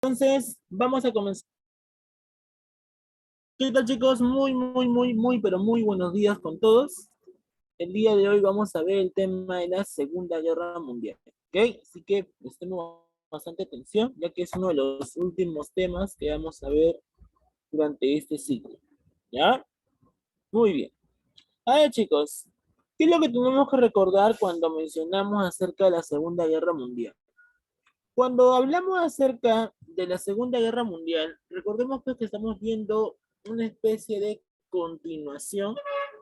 Entonces, vamos a comenzar. ¿Qué tal, chicos? Pero muy buenos días con todos. El día de hoy vamos a ver el tema de la Segunda Guerra Mundial. ¿Ok? Así que prestemos bastante atención, ya que es uno de los últimos temas que vamos a ver durante este ciclo. ¿Ya? Muy bien. A ver, chicos, ¿qué es lo que tenemos que recordar cuando mencionamos acerca de la Segunda Guerra Mundial? Cuando hablamos acerca de la Segunda Guerra Mundial, recordemos pues que estamos viendo una especie de continuación,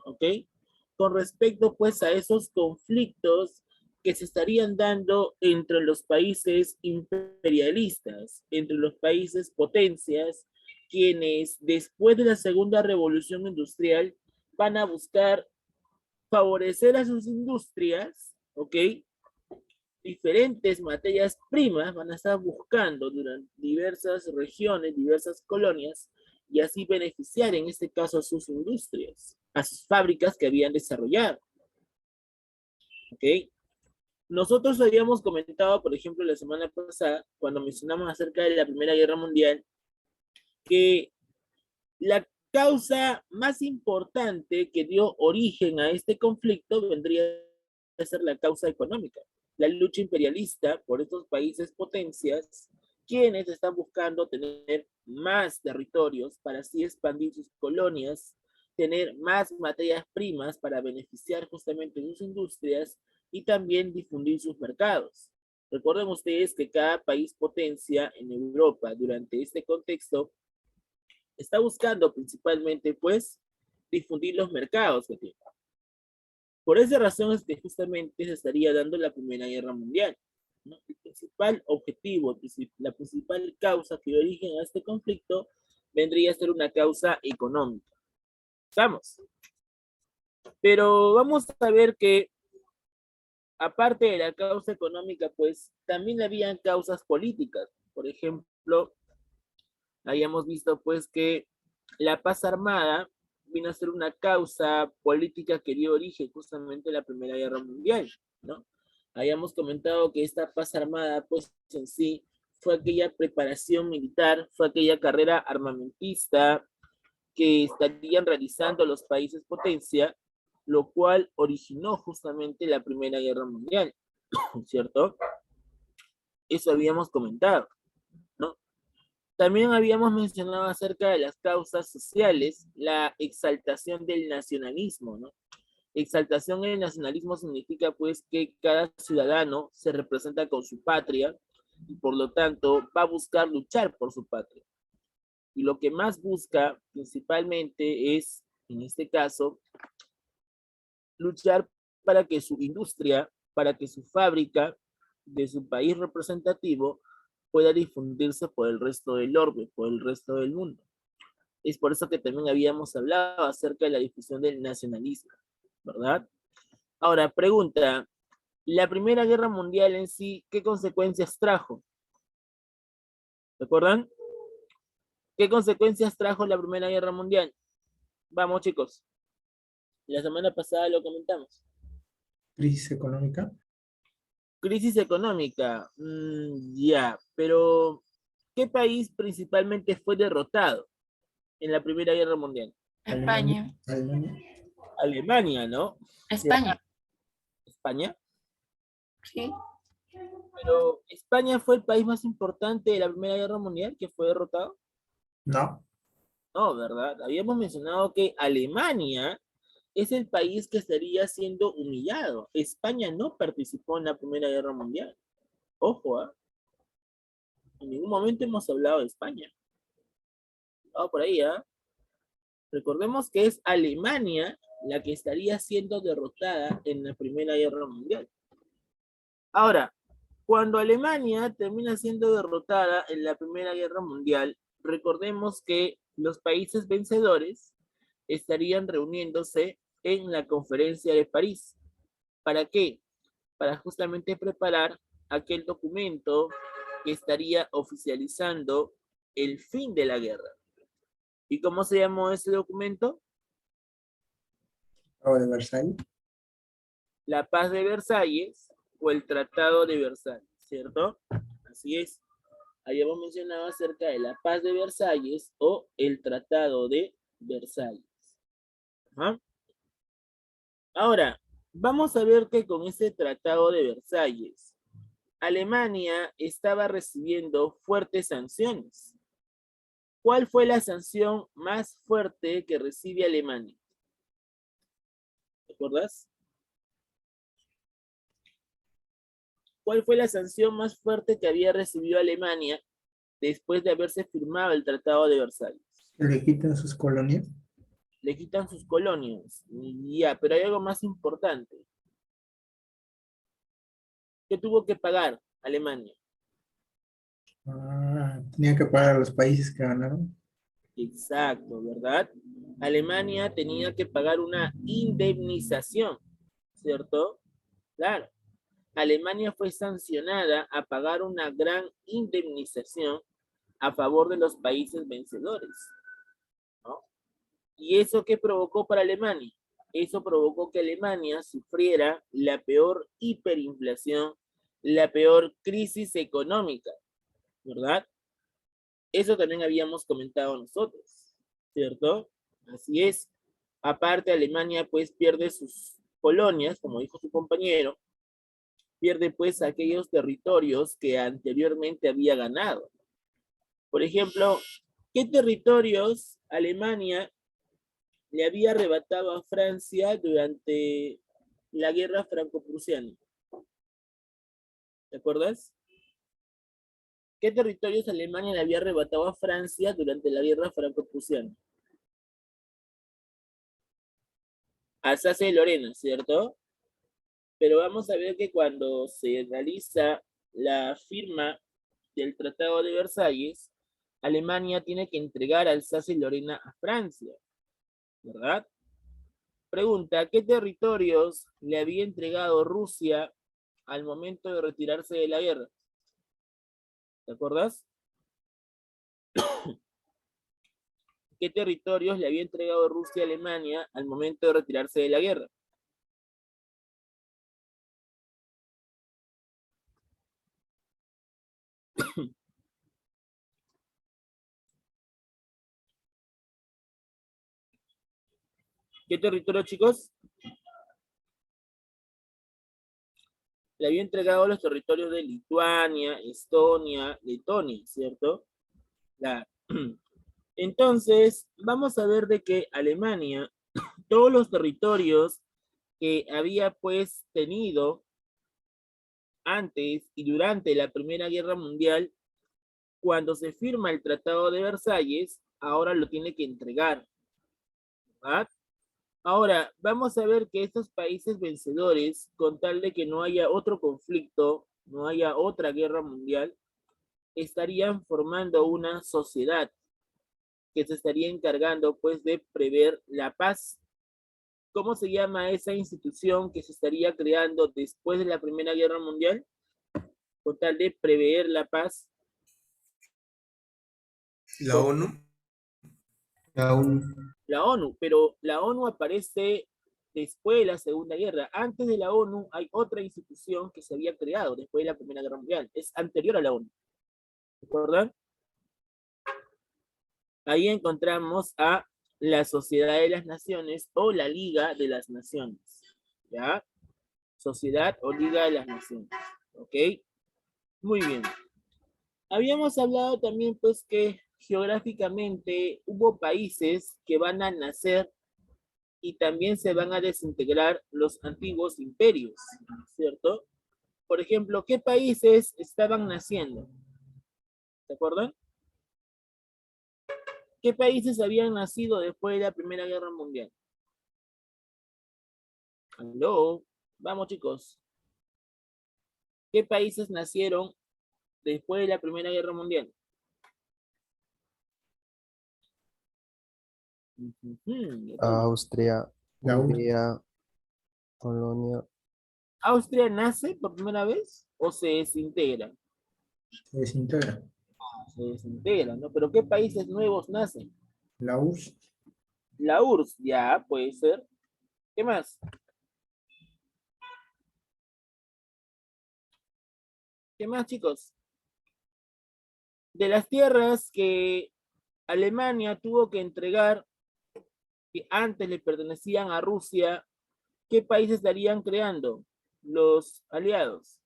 ¿ok? Con respecto pues a esos conflictos que se estarían dando entre los países imperialistas, entre los países potencias, quienes después de la Segunda Revolución Industrial van a buscar favorecer a sus industrias, ¿ok? Diferentes materias primas van a estar buscando durante diversas regiones, diversas colonias, y así beneficiar en este caso a sus industrias, a sus fábricas que habían desarrollado. ¿Ok? Nosotros habíamos comentado, por ejemplo, la semana pasada, cuando mencionamos acerca de la Primera Guerra Mundial, que la causa más importante que dio origen a este conflicto vendría a ser la causa económica, la lucha imperialista por estos países potencias, quienes están buscando tener más territorios para así expandir sus colonias, tener más materias primas para beneficiar justamente sus industrias y también difundir sus mercados. Recuerden ustedes que cada país potencia en Europa durante este contexto está buscando principalmente, pues, difundir los mercados que tiene. Por esa razón es que justamente se estaría dando la Primera Guerra Mundial, ¿no? El principal objetivo, la principal causa que dio origen a este conflicto vendría a ser una causa económica. ¿Estamos? Pero vamos a ver que, aparte de la causa económica, pues, también habían causas políticas. Por ejemplo, habíamos visto, pues, que la paz armada vino a ser una causa política que dio origen justamente a la Primera Guerra Mundial, ¿no? Habíamos comentado que esta paz armada, pues en sí, fue aquella preparación militar, fue aquella carrera armamentista que estarían realizando los países potencia, lo cual originó justamente la Primera Guerra Mundial, ¿cierto? Eso habíamos comentado, ¿no? También habíamos mencionado acerca de las causas sociales, la exaltación del nacionalismo, ¿no? Exaltación del nacionalismo significa pues que cada ciudadano se representa con su patria y por lo tanto va a buscar luchar por su patria. Y lo que más busca principalmente es, en este caso, luchar para que su industria, para que su fábrica de su país representativo pueda difundirse por el resto del orbe, por el resto del mundo. Es por eso que también habíamos hablado acerca de la difusión del nacionalismo, ¿verdad? Ahora, pregunta, la Primera Guerra Mundial en sí, ¿qué consecuencias trajo? ¿Recuerdan? ¿Qué consecuencias trajo la Primera Guerra Mundial? Vamos, chicos. La semana pasada lo comentamos. Crisis económica. Crisis económica, ya, pero ¿qué país principalmente fue derrotado en la Primera Guerra Mundial? Alemania. España. Alemania. Alemania, ¿no? España. España. Sí. Pero España fue el país más importante de la Primera Guerra Mundial que fue derrotado. No. No, ¿verdad? Habíamos mencionado que Alemania es el país que estaría siendo humillado. España no participó en la Primera Guerra Mundial. Ojo, ¿eh? En ningún momento hemos hablado de España. Vamos por ahí, ¿eh? Recordemos que es Alemania la que estaría siendo derrotada en la Primera Guerra Mundial. Ahora, cuando Alemania termina siendo derrotada en la Primera Guerra Mundial, recordemos que los países vencedores estarían reuniéndose en la Conferencia de París. ¿Para qué? Para justamente preparar aquel documento que estaría oficializando el fin de la guerra. ¿Y cómo se llamó ese documento? Tratado de Versalles. La Paz de Versalles o el Tratado de Versalles, ¿cierto? Así es. habíamos mencionado acerca de la paz de Versalles o el Tratado de Versalles. Ajá. Ahora, vamos a ver que con ese Tratado de Versalles, Alemania estaba recibiendo fuertes sanciones. ¿Cuál fue la sanción más fuerte que recibe Alemania? ¿Te acuerdas? ¿Cuál fue la sanción más fuerte que había recibido Alemania después de haberse firmado el Tratado de Versalles? ¿Le quitan sus colonias? Le quitan sus colonias. Ya, pero hay algo más importante. ¿Qué tuvo que pagar Alemania? Ah, tenía que pagar a los países que ganaron. Exacto, ¿verdad? Alemania tenía que pagar una indemnización, ¿cierto? Claro. Alemania fue sancionada a pagar una gran indemnización a favor de los países vencedores, ¿no? ¿Y eso qué provocó para Alemania? Eso provocó que Alemania sufriera la peor hiperinflación, la peor crisis económica, ¿verdad? Eso también habíamos comentado nosotros, ¿cierto? Así es. Aparte, Alemania pues pierde sus colonias, como dijo su compañero, pierde pues aquellos territorios que anteriormente había ganado. Por ejemplo, ¿qué territorios Alemania le había arrebatado a Francia durante la guerra franco-prusiana? ¿Te acuerdas? ¿Qué territorios Alemania le había arrebatado a Francia durante la guerra franco-prusiana? Alsacia y Lorena, ¿cierto? Pero vamos a ver que cuando se realiza la firma del Tratado de Versalles, Alemania tiene que entregar Alsacia y Lorena a Francia, ¿verdad? Pregunta, ¿qué territorios le había entregado Rusia al momento de retirarse de la guerra? ¿Te acuerdas? ¿Qué territorios le había entregado Rusia a Alemania al momento de retirarse de la guerra? ¿Qué territorio, chicos? Le había entregado los territorios de Lituania, Estonia, Letonia, ¿cierto? Claro. Entonces, vamos a ver de que Alemania, todos los territorios que había pues tenido antes y durante la Primera Guerra Mundial, cuando se firma el Tratado de Versalles, ahora lo tiene que entregar, ¿verdad? Ahora, vamos a ver que estos países vencedores, con tal de que no haya otro conflicto, no haya otra guerra mundial, estarían formando una sociedad que se estaría encargando pues de prever la paz. ¿Cómo se llama esa institución que se estaría creando después de la Primera Guerra Mundial? Con tal de prever la paz. La ONU. La ONU. La ONU, pero la ONU aparece después de la Segunda Guerra. Antes de la ONU hay otra institución que se había creado después de la Primera Guerra Mundial. Es anterior a la ONU. ¿Recuerdan? Ahí encontramos a la Sociedad de las Naciones o la Liga de las Naciones. ¿Ya? Sociedad o Liga de las Naciones. ¿Ok? Muy bien. Habíamos hablado también pues que geográficamente hubo países que van a nacer y también se van a desintegrar los antiguos imperios, ¿cierto? Por ejemplo, ¿qué países estaban naciendo? ¿Se acuerdan? ¿Qué países habían nacido después de la Primera Guerra Mundial? ¿Aló? Vamos, chicos. ¿Qué países nacieron después de la Primera Guerra Mundial? Austria, La URSS Hungría, Polonia, ¿Austria nace por primera vez o se desintegra? se desintegra. Se desintegra, ¿no? Pero ¿qué países nuevos nacen? La URSS. La URSS, ya, puede ser. ¿Qué más? ¿Qué más, chicos? De las tierras que Alemania tuvo que entregar, que antes le pertenecían a Rusia, ¿qué países estarían creando? Los aliados.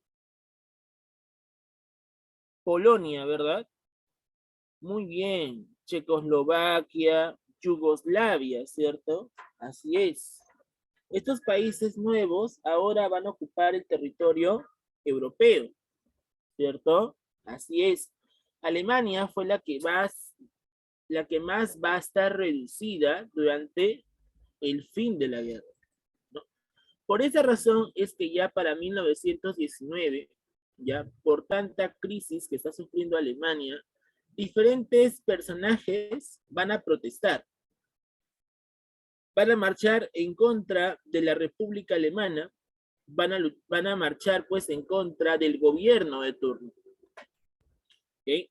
Polonia, ¿verdad? Muy bien. Checoslovaquia, Yugoslavia, ¿cierto? Así es. Estos países nuevos ahora van a ocupar el territorio europeo, ¿cierto? Así es. Alemania fue la que más va a estar reducida durante el fin de la guerra, ¿no? Por esa razón es que ya para 1919, ya por tanta crisis que está sufriendo Alemania, diferentes personajes van a protestar, van a marchar en contra de la República Alemana, van a marchar pues en contra del gobierno de turno. ¿Okay?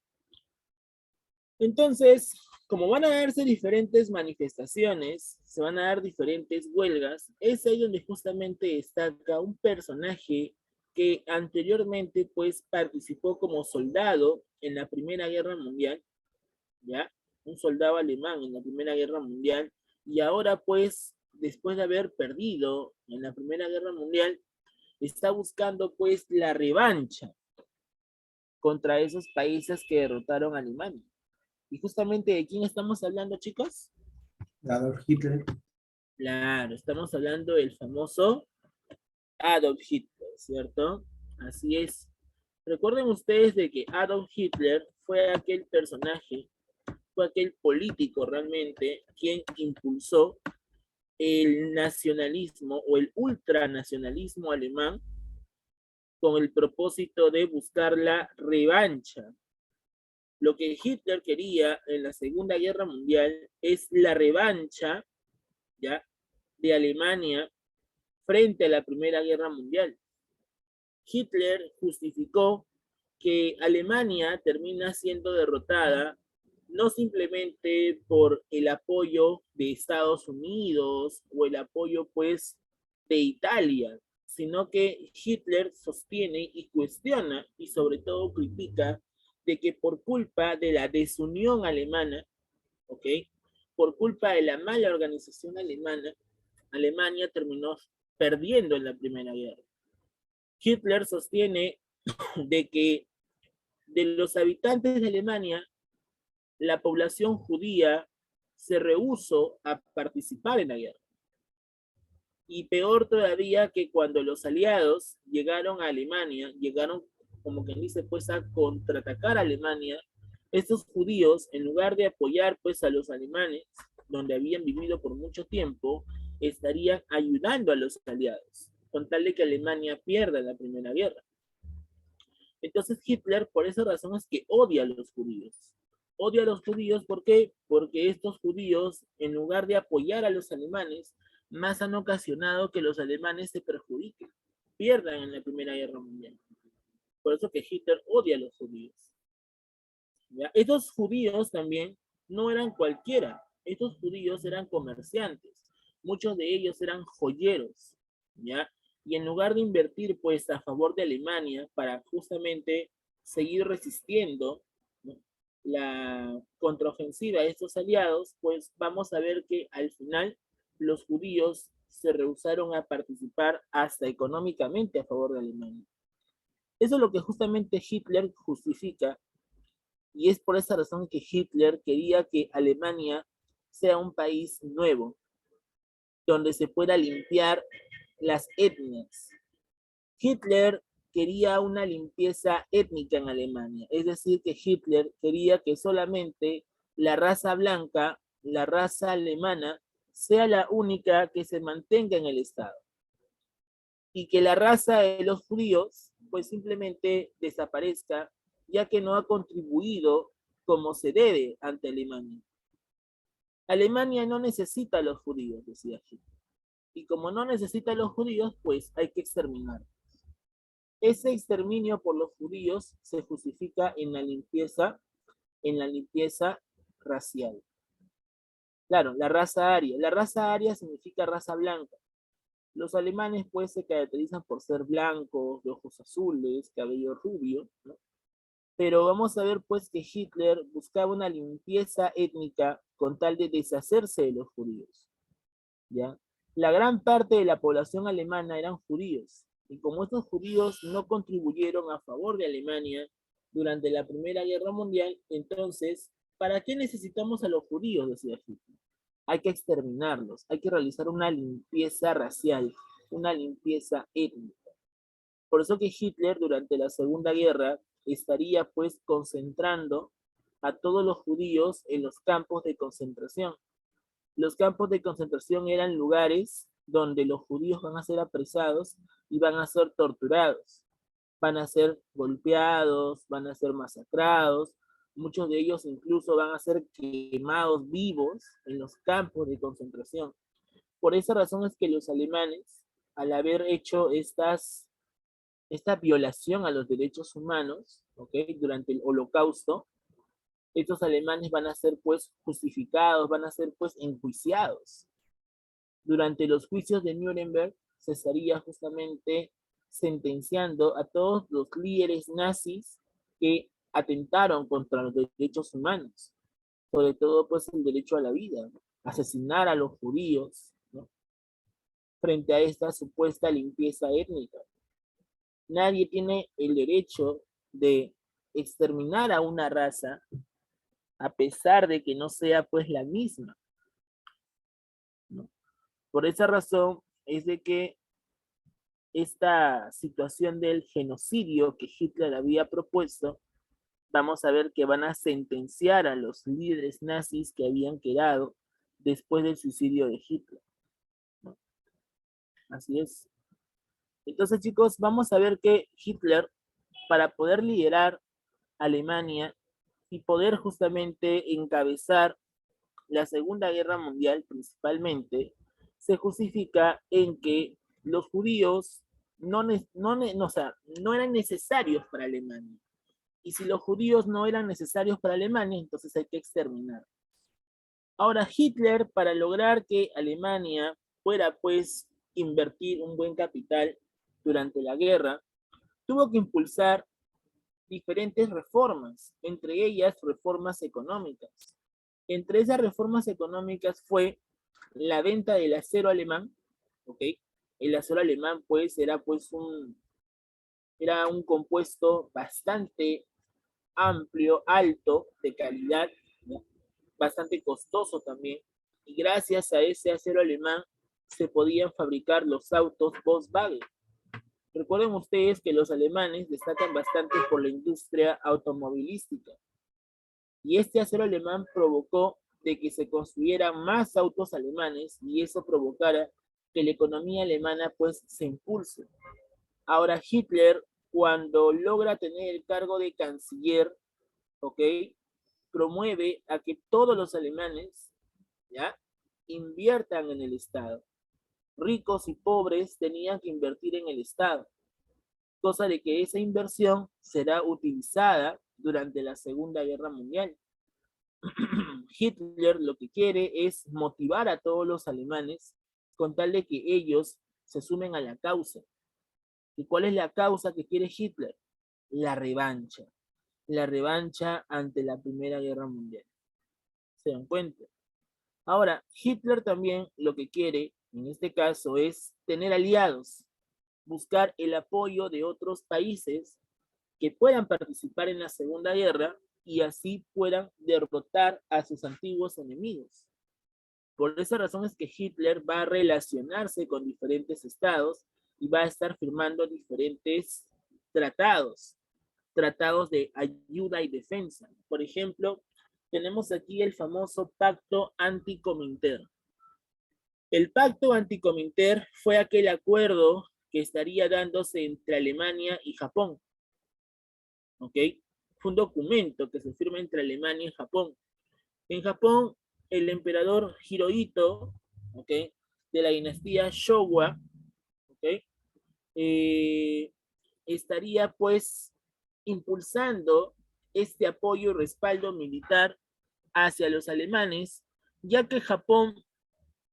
Entonces, como van a darse diferentes manifestaciones, se van a dar diferentes huelgas, es ahí donde justamente destaca un personaje que anteriormente pues participó como soldado en la Primera Guerra Mundial, ¿ya? Un soldado alemán en la Primera Guerra Mundial, y ahora pues, después de haber perdido en la Primera Guerra Mundial, está buscando pues la revancha contra esos países que derrotaron a Alemania. ¿Y justamente de quién estamos hablando, chicos? Adolf Hitler. Claro, estamos hablando del famoso Adolf Hitler, ¿cierto? Así es. Recuerden ustedes de que Adolf Hitler fue aquel personaje, fue aquel político realmente quien impulsó el nacionalismo o el ultranacionalismo alemán con el propósito de buscar la revancha. Lo que Hitler quería en la Segunda Guerra Mundial es la revancha, ¿ya?, de Alemania frente a la Primera Guerra Mundial. Hitler justificó que Alemania termina siendo derrotada no simplemente por el apoyo de Estados Unidos o el apoyo pues de Italia, sino que Hitler sostiene y cuestiona y sobre todo critica de que por culpa de la desunión alemana, ¿ok? Por culpa de la mala organización alemana, Alemania terminó perdiendo en la Primera Guerra. Hitler sostiene de que de los habitantes de Alemania, la población judía se rehusó a participar en la guerra. Y peor todavía que cuando los aliados llegaron a Alemania, llegaron como quien dice pues a contraatacar a Alemania, estos judíos en lugar de apoyar pues a los alemanes, donde habían vivido por mucho tiempo, estarían ayudando a los aliados, con tal de que Alemania pierda la Primera Guerra. Entonces Hitler por esa razón es que odia a los judíos. Odia a los judíos, ¿por qué? Porque estos judíos, en lugar de apoyar a los alemanes, más han ocasionado que los alemanes se perjudiquen, pierdan en la Primera Guerra Mundial. Por eso que Hitler odia a los judíos. ¿Ya? Estos judíos también no eran cualquiera, estos judíos eran comerciantes, muchos de ellos eran joyeros, ¿ya? Y en lugar de invertir pues a favor de Alemania para justamente seguir resistiendo, ¿no?, la contraofensiva de estos aliados, pues vamos a ver que al final los judíos se rehusaron a participar hasta económicamente a favor de Alemania. Eso es lo que justamente Hitler justifica, y es por esa razón que Hitler quería que Alemania sea un país nuevo, donde se pueda limpiar las etnias. Hitler quería una limpieza étnica en Alemania, es decir, que Hitler quería que solamente la raza blanca, la raza alemana, sea la única que se mantenga en el Estado. Y que la raza de los judíos, pues simplemente desaparezca, ya que no ha contribuido como se debe ante Alemania. Alemania no necesita a los judíos, decía Hitler. Y como no necesita a los judíos, pues hay que exterminar. Ese exterminio por los judíos se justifica en la limpieza racial. Claro, la raza aria. La raza aria significa raza blanca. Los alemanes pues se caracterizan por ser blancos, de ojos azules, cabello rubio, ¿no? Pero vamos a ver pues que Hitler buscaba una limpieza étnica con tal de deshacerse de los judíos, ¿ya? La gran parte de la población alemana eran judíos, y como estos judíos no contribuyeron a favor de Alemania durante la Primera Guerra Mundial, entonces, ¿para qué necesitamos a los judíos?, decía Hitler. Hay que exterminarlos, hay que realizar una limpieza racial, una limpieza étnica. Por eso que Hitler durante la Segunda Guerra estaría pues concentrando a todos los judíos en los campos de concentración. Los campos de concentración eran lugares donde los judíos van a ser apresados y van a ser torturados. Van a ser golpeados, van a ser masacrados, muchos de ellos incluso van a ser quemados vivos en los campos de concentración. Por esa razón es que los alemanes, al haber hecho esta violación a los derechos humanos, ¿okay?, durante el Holocausto, estos alemanes van a ser pues justificados, van a ser pues enjuiciados. Durante los juicios de Nuremberg se estaría justamente sentenciando a todos los líderes nazis que atentaron contra los derechos humanos, sobre todo pues el derecho a la vida, asesinar a los judíos, ¿no?, frente a esta supuesta limpieza étnica. Nadie tiene el derecho de exterminar a una raza a pesar de que no sea pues la misma, ¿no? Por esa razón es de que esta situación del genocidio que Hitler había propuesto, vamos a ver que van a sentenciar a los líderes nazis que habían quedado después del suicidio de Hitler, ¿no? Así es. Entonces, chicos, vamos a ver que Hitler, para poder liderar Alemania y poder justamente encabezar la Segunda Guerra Mundial principalmente, se justifica en que los judíos no eran necesarios para Alemania. Y si los judíos no eran necesarios para Alemania, entonces hay que exterminar. Ahora, Hitler, para lograr que Alemania fuera pues invertir un buen capital durante la guerra, tuvo que impulsar diferentes reformas, entre ellas reformas económicas. Entre esas reformas económicas fue la venta del acero alemán, ¿ok? El acero alemán pues era un compuesto bastante amplio, alto, de calidad, ¿no?, bastante costoso también, y gracias a ese acero alemán se podían fabricar los autos Volkswagen. Recuerden ustedes que los alemanes destacan bastante por la industria automovilística. Y este acero alemán provocó de que se construyeran más autos alemanes y eso provocara que la economía alemana pues se impulse. Ahora Hitler, cuando logra tener el cargo de canciller, ¿ok?, promueve a que todos los alemanes, ¿ya?, inviertan en el Estado. Ricos y pobres tenían que invertir en el Estado, cosa de que esa inversión será utilizada durante la Segunda Guerra Mundial. Hitler lo que quiere es motivar a todos los alemanes con tal de que ellos se sumen a la causa. ¿Y cuál es la causa que quiere Hitler? La revancha. La revancha ante la Primera Guerra Mundial. ¿Se dan cuenta? Ahora, Hitler también lo que quiere, en este caso, es tener aliados, buscar el apoyo de otros países que puedan participar en la Segunda Guerra y así puedan derrotar a sus antiguos enemigos. Por esa razón es que Hitler va a relacionarse con diferentes estados y va a estar firmando diferentes tratados de ayuda y defensa. Por ejemplo, tenemos aquí el famoso Pacto Anticominter. El Pacto Anticominter fue aquel acuerdo que estaría dándose entre Alemania y Japón. ¿Ok? Fue un documento que se firma entre Alemania y Japón. En Japón, el emperador Hirohito, ¿ok?, de la dinastía Showa, ¿ok?, estaría pues impulsando este apoyo y respaldo militar hacia los alemanes, ya que Japón,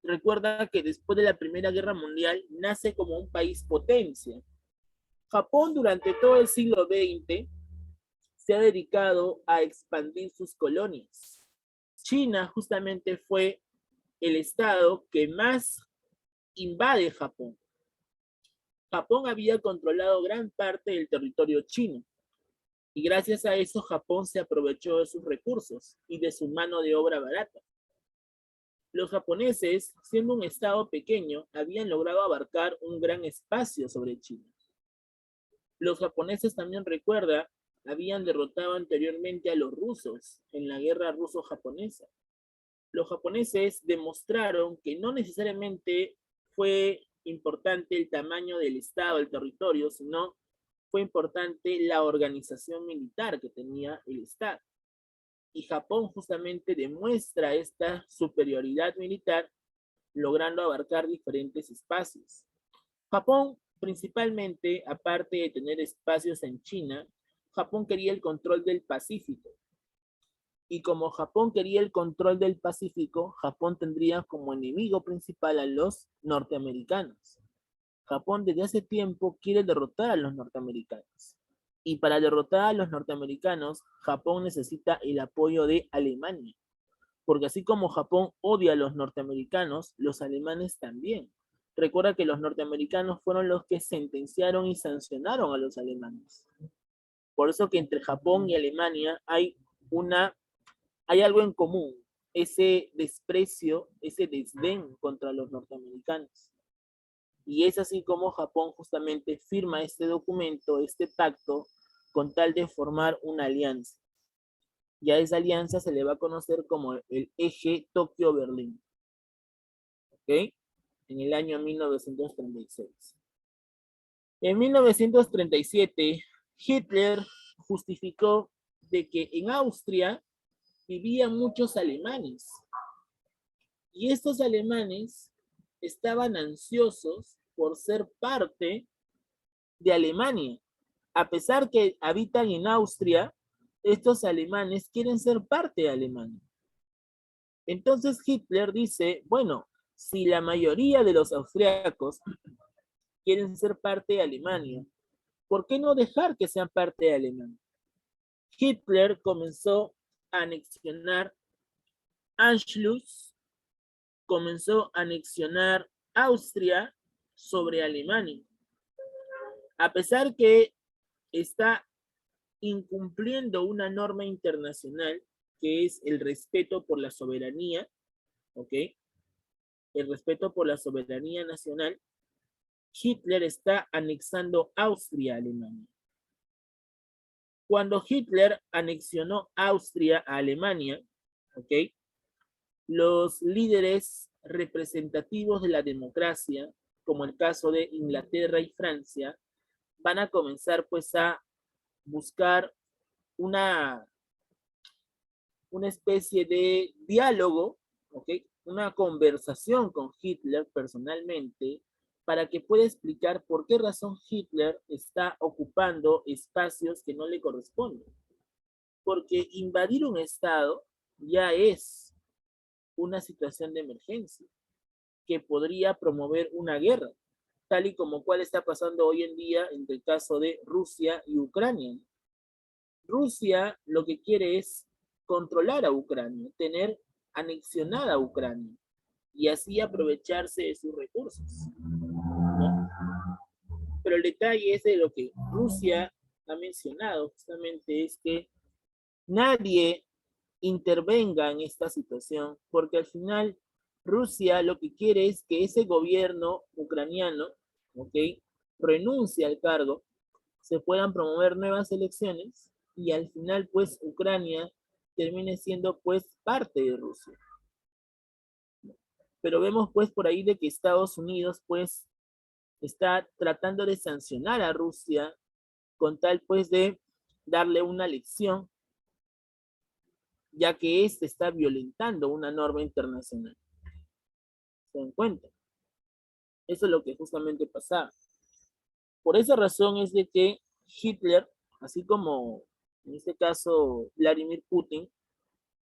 recuerda que después de la Primera Guerra Mundial nace como un país potencia. Japón durante todo el siglo XX se ha dedicado a expandir sus colonias. China justamente fue el estado que más invade Japón. Japón había controlado gran parte del territorio chino y gracias a eso Japón se aprovechó de sus recursos y de su mano de obra barata. Los japoneses, siendo un estado pequeño, habían logrado abarcar un gran espacio sobre China. Los japoneses también, recuerda, habían derrotado anteriormente a los rusos en la guerra ruso-japonesa. Los japoneses demostraron que no necesariamente fue importante el tamaño del estado, el territorio, sino fue importante la organización militar que tenía el estado. Y Japón justamente demuestra esta superioridad militar logrando abarcar diferentes espacios. Japón, principalmente, aparte de tener espacios en China, Japón quería el control del Pacífico. Y como Japón quería el control del Pacífico, Japón tendría como enemigo principal a los norteamericanos. Japón desde hace tiempo quiere derrotar a los norteamericanos. Y para derrotar a los norteamericanos, Japón necesita el apoyo de Alemania. Porque así como Japón odia a los norteamericanos, los alemanes también. Recuerda que los norteamericanos fueron los que sentenciaron y sancionaron a los alemanes. Por eso que entre Japón y Alemania hay algo en común, ese desprecio, ese desdén contra los norteamericanos. Y es así como Japón justamente firma este documento, este pacto, con tal de formar una alianza. Y a esa alianza se le va a conocer como el eje Tokio-Berlín. ¿Ok? En el año 1936. En 1937, Hitler justificó de que en Austria vivían muchos alemanes. Y estos alemanes estaban ansiosos por ser parte de Alemania. A pesar que habitan en Austria, estos alemanes quieren ser parte de Alemania. Entonces Hitler dice, bueno, si la mayoría de los austriacos quieren ser parte de Alemania, ¿por qué no dejar que sean parte de Alemania? Hitler comenzó a anexionar Anschluss, comenzó a anexionar Austria sobre Alemania. A pesar que está incumpliendo una norma internacional que es el respeto por la soberanía, ¿ok? El respeto por la soberanía nacional, Hitler está anexando Austria a Alemania. Cuando Hitler anexionó Austria a Alemania, ¿ok? Los líderes representativos de la democracia, como el caso de Inglaterra y Francia, van a comenzar pues a buscar una especie de diálogo, ¿ok? Una conversación con Hitler personalmente para que pueda explicar por qué razón Hitler está ocupando espacios que no le corresponden. Porque invadir un estado ya es una situación de emergencia que podría promover una guerra, tal y como cual está pasando hoy en día en el caso de Rusia y Ucrania. Rusia lo que quiere es controlar a Ucrania, tener anexionada a Ucrania y así aprovecharse de sus recursos, ¿no? Pero el detalle es de lo que Rusia ha mencionado justamente es que nadie intervenga en esta situación porque al final Rusia lo que quiere es que ese gobierno ucraniano, ¿ok?, renuncie al cargo, se puedan promover nuevas elecciones y al final pues Ucrania termine siendo pues parte de Rusia. Pero vemos pues por ahí de que Estados Unidos pues está tratando de sancionar a Rusia con tal pues de darle una lección, ya que éste está violentando una norma internacional. ¿Se dan cuenta? Eso es lo que justamente pasaba. Por esa razón es de que Hitler, así como en este caso Vladimir Putin,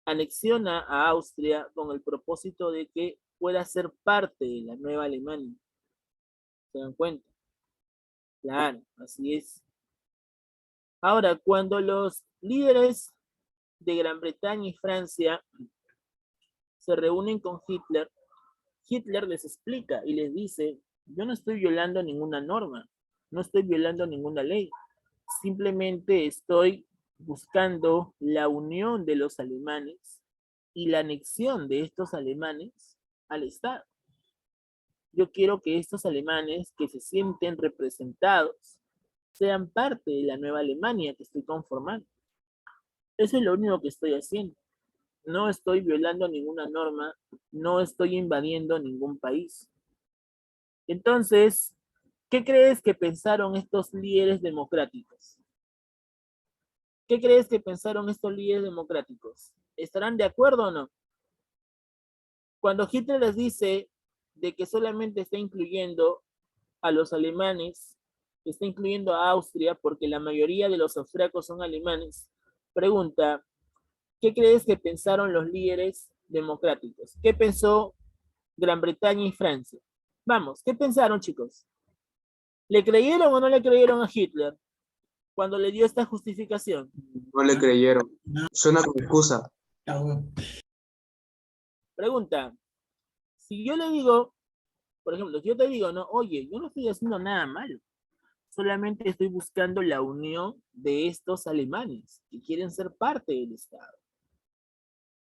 anexiona a Austria con el propósito de que pueda ser parte de la nueva Alemania. ¿Se dan cuenta? Claro, así es. Ahora, cuando los líderes de Gran Bretaña y Francia se reúnen con Hitler, Hitler les explica y les dice, yo no estoy violando ninguna norma, no estoy violando ninguna ley, simplemente estoy buscando la unión de los alemanes y la anexión de estos alemanes al Estado. Yo quiero que estos alemanes que se sienten representados sean parte de la nueva Alemania que estoy conformando. Eso es lo único que estoy haciendo. No estoy violando ninguna norma, no estoy invadiendo ningún país. Entonces, ¿qué crees que pensaron estos líderes democráticos? ¿Qué crees que pensaron estos líderes democráticos? ¿Estarán de acuerdo o no? Cuando Hitler les dice de que solamente está incluyendo a los alemanes, está incluyendo a Austria, porque la mayoría de los austriacos son alemanes, pregunta, ¿qué crees que pensaron los líderes democráticos? ¿Qué pensó Gran Bretaña y Francia? Vamos, ¿qué pensaron, chicos? ¿Le creyeron o no le creyeron a Hitler cuando le dio esta justificación? No le creyeron. Suena como excusa. Pregunta, si yo le digo, por ejemplo, si yo te digo, no, oye, yo no estoy haciendo nada malo, solamente estoy buscando la unión de estos alemanes que quieren ser parte del Estado.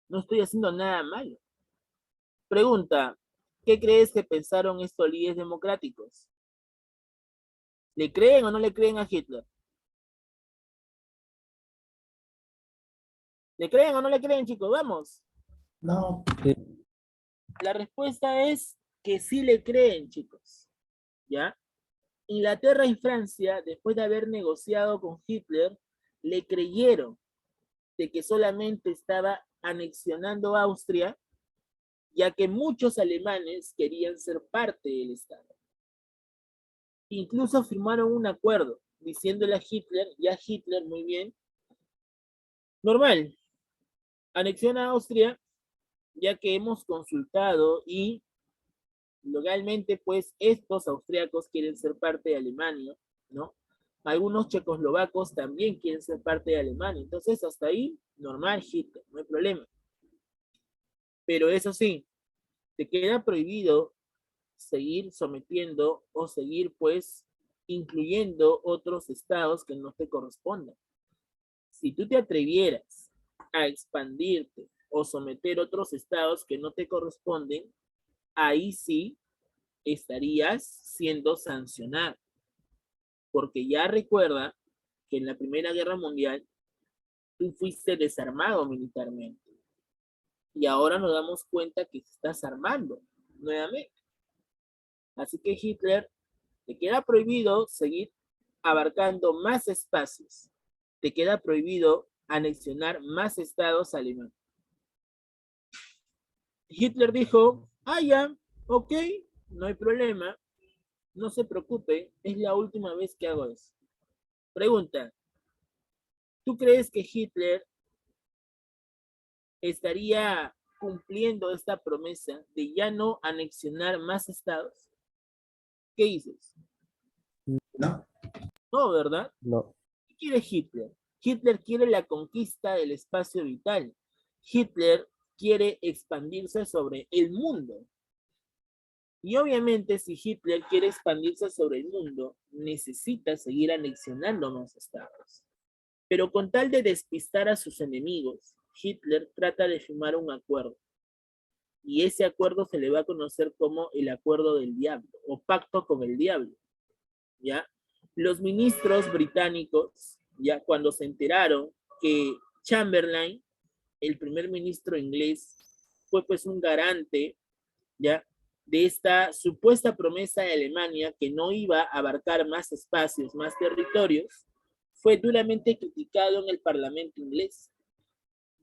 No estoy haciendo nada malo. Pregunta, ¿qué crees que pensaron estos líderes democráticos? ¿Le creen o no le creen a Hitler? ¿Le creen o no le creen, chicos? Vamos. No. La respuesta es que sí le creen, chicos. ¿Ya? Inglaterra y Francia, después de haber negociado con Hitler, le creyeron de que solamente estaba anexionando Austria, ya que muchos alemanes querían ser parte del Estado. Incluso firmaron un acuerdo diciéndole a Hitler, ya Hitler, muy bien, normal, anexiona Austria, ya que hemos consultado y legalmente, pues, estos austriacos quieren ser parte de Alemania, ¿no? Algunos checoslovacos también quieren ser parte de Alemania. Entonces, hasta ahí, normal, Hitler, no hay problema. Pero eso sí, te queda prohibido seguir sometiendo o seguir, pues, incluyendo otros estados que no te correspondan. Si tú te atrevieras a expandirte o someter otros estados que no te corresponden, ahí sí estarías siendo sancionado. Porque ya recuerda que en la Primera Guerra Mundial tú fuiste desarmado militarmente. Y ahora nos damos cuenta que te estás armando nuevamente. Así que Hitler te queda prohibido seguir abarcando más espacios. Te queda prohibido anexionar más estados alemanes. Hitler dijo, ya, ok, no hay problema, no se preocupe, es la última vez que hago eso. Pregunta, ¿tú crees que Hitler estaría cumpliendo esta promesa de ya no anexionar más estados? ¿Qué dices? No. No, ¿verdad? No. ¿Qué quiere Hitler? Hitler quiere la conquista del espacio vital. Hitler quiere expandirse sobre el mundo. Y obviamente si Hitler quiere expandirse sobre el mundo, necesita seguir anexionando más estados. Pero con tal de despistar a sus enemigos, Hitler trata de firmar un acuerdo. Y ese acuerdo se le va a conocer como el acuerdo del diablo o pacto con el diablo. ¿Ya? Los ministros británicos, ya cuando se enteraron que Chamberlain, el primer ministro inglés, fue pues un garante, ya, de esta supuesta promesa de Alemania que no iba a abarcar más espacios, más territorios, fue duramente criticado en el Parlamento inglés.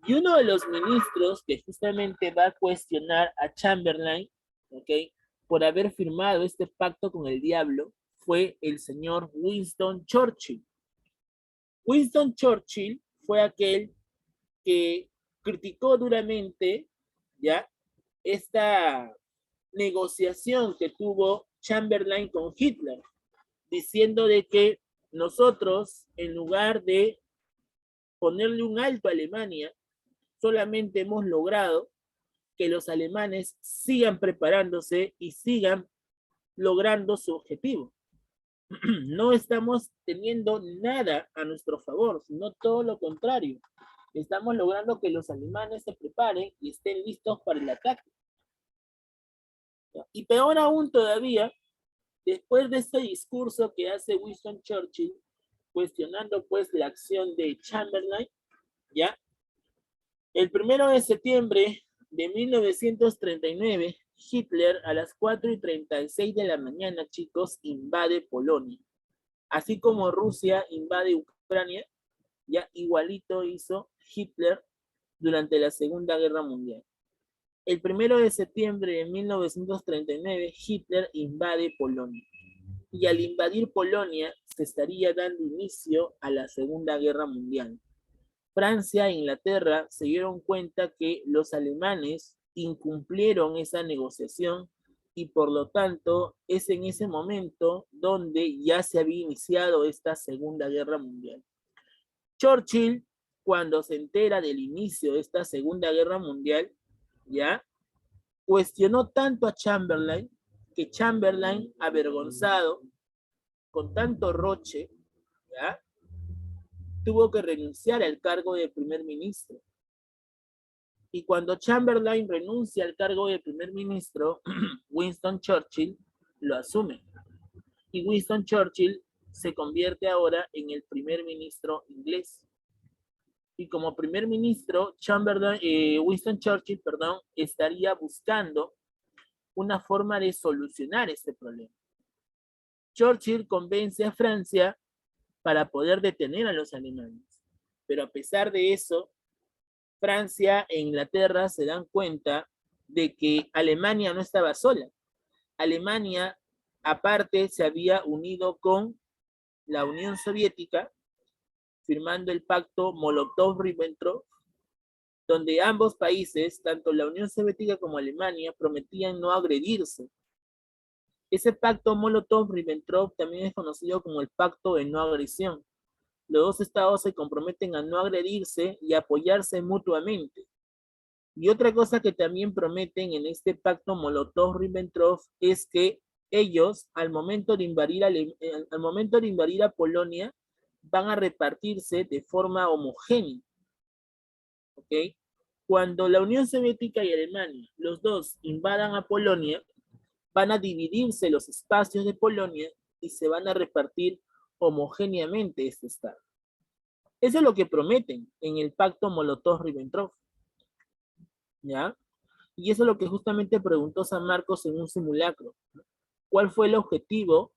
Y uno de los ministros que justamente va a cuestionar a Chamberlain, ¿ok?, por haber firmado este pacto con el diablo, fue el señor Winston Churchill. Winston Churchill fue aquel que criticó duramente, ¿ya?, esta negociación que tuvo Chamberlain con Hitler, diciendo de que nosotros, en lugar de ponerle un alto a Alemania, solamente hemos logrado que los alemanes sigan preparándose y sigan logrando su objetivo. No estamos teniendo nada a nuestro favor, sino todo lo contrario. Estamos logrando que los alemanes se preparen y estén listos para el ataque. Y peor aún todavía, después de este discurso que hace Winston Churchill, cuestionando pues la acción de Chamberlain, ¿ya? El 1 de septiembre de 1939, Hitler a las 4:36 de la mañana, chicos, invade Polonia. Así como Rusia invade Ucrania, ya igualito hizo Hitler durante la Segunda Guerra Mundial. El 1 de septiembre de 1939, Hitler invade Polonia. Y al invadir Polonia, se estaría dando inicio a la Segunda Guerra Mundial. Francia e Inglaterra se dieron cuenta que los alemanes incumplieron esa negociación y por lo tanto es en ese momento donde ya se había iniciado esta Segunda Guerra Mundial. Churchill, cuando se entera del inicio de esta Segunda Guerra Mundial, ya cuestionó tanto a Chamberlain que Chamberlain, avergonzado, con tanto roche, ya tuvo que renunciar al cargo de primer ministro. Y cuando Chamberlain renuncia al cargo de primer ministro, Winston Churchill lo asume. Y Winston Churchill se convierte ahora en el primer ministro inglés. Y como primer ministro, Winston Churchill, estaría buscando una forma de solucionar este problema. Churchill convence a Francia para poder detener a los alemanes. Pero a pesar de eso, Francia e Inglaterra se dan cuenta de que Alemania no estaba sola. Alemania, aparte, se había unido con la Unión Soviética, firmando el pacto Molotov-Ribbentrop, donde ambos países, tanto la Unión Soviética como Alemania, prometían no agredirse. Ese pacto Molotov-Ribbentrop también es conocido como el pacto de no agresión. Los dos estados se comprometen a no agredirse y apoyarse mutuamente. Y otra cosa que también prometen en este pacto Molotov-Ribbentrop es que ellos, al momento de invadir a Polonia, van a repartirse de forma homogénea. ¿Ok? Cuando la Unión Soviética y Alemania, los dos, invadan a Polonia, van a dividirse los espacios de Polonia y se van a repartir homogéneamente este estado. Eso es lo que prometen en el pacto Molotov-Ribbentrop. ¿Ya? Y eso es lo que justamente preguntó San Marcos en un simulacro. ¿Cuál fue el objetivo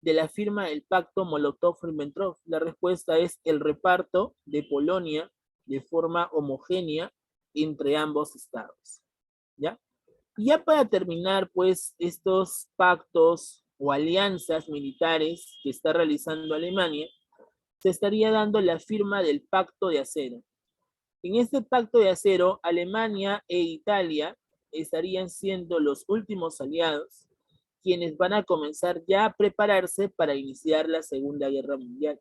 de la firma del pacto Molotov-Ribbentrop? La respuesta es el reparto de Polonia de forma homogénea entre ambos estados. ¿Ya? Y ya para terminar, pues, estos pactos o alianzas militares que está realizando Alemania, se estaría dando la firma del Pacto de Acero. En este Pacto de Acero, Alemania e Italia estarían siendo los últimos aliados, quienes van a comenzar ya a prepararse para iniciar la Segunda Guerra Mundial.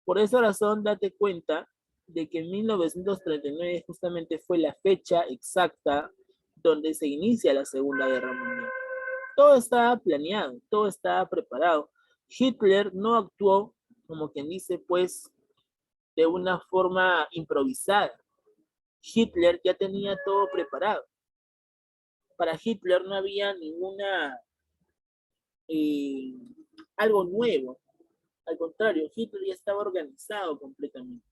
Por esa razón, date cuenta de que en 1939 justamente fue la fecha exacta donde se inicia la Segunda Guerra Mundial. Todo estaba planeado, todo estaba preparado. Hitler no actuó, como quien dice, pues, de una forma improvisada. Hitler ya tenía todo preparado. Para Hitler no había algo nuevo. Al contrario, Hitler ya estaba organizado completamente.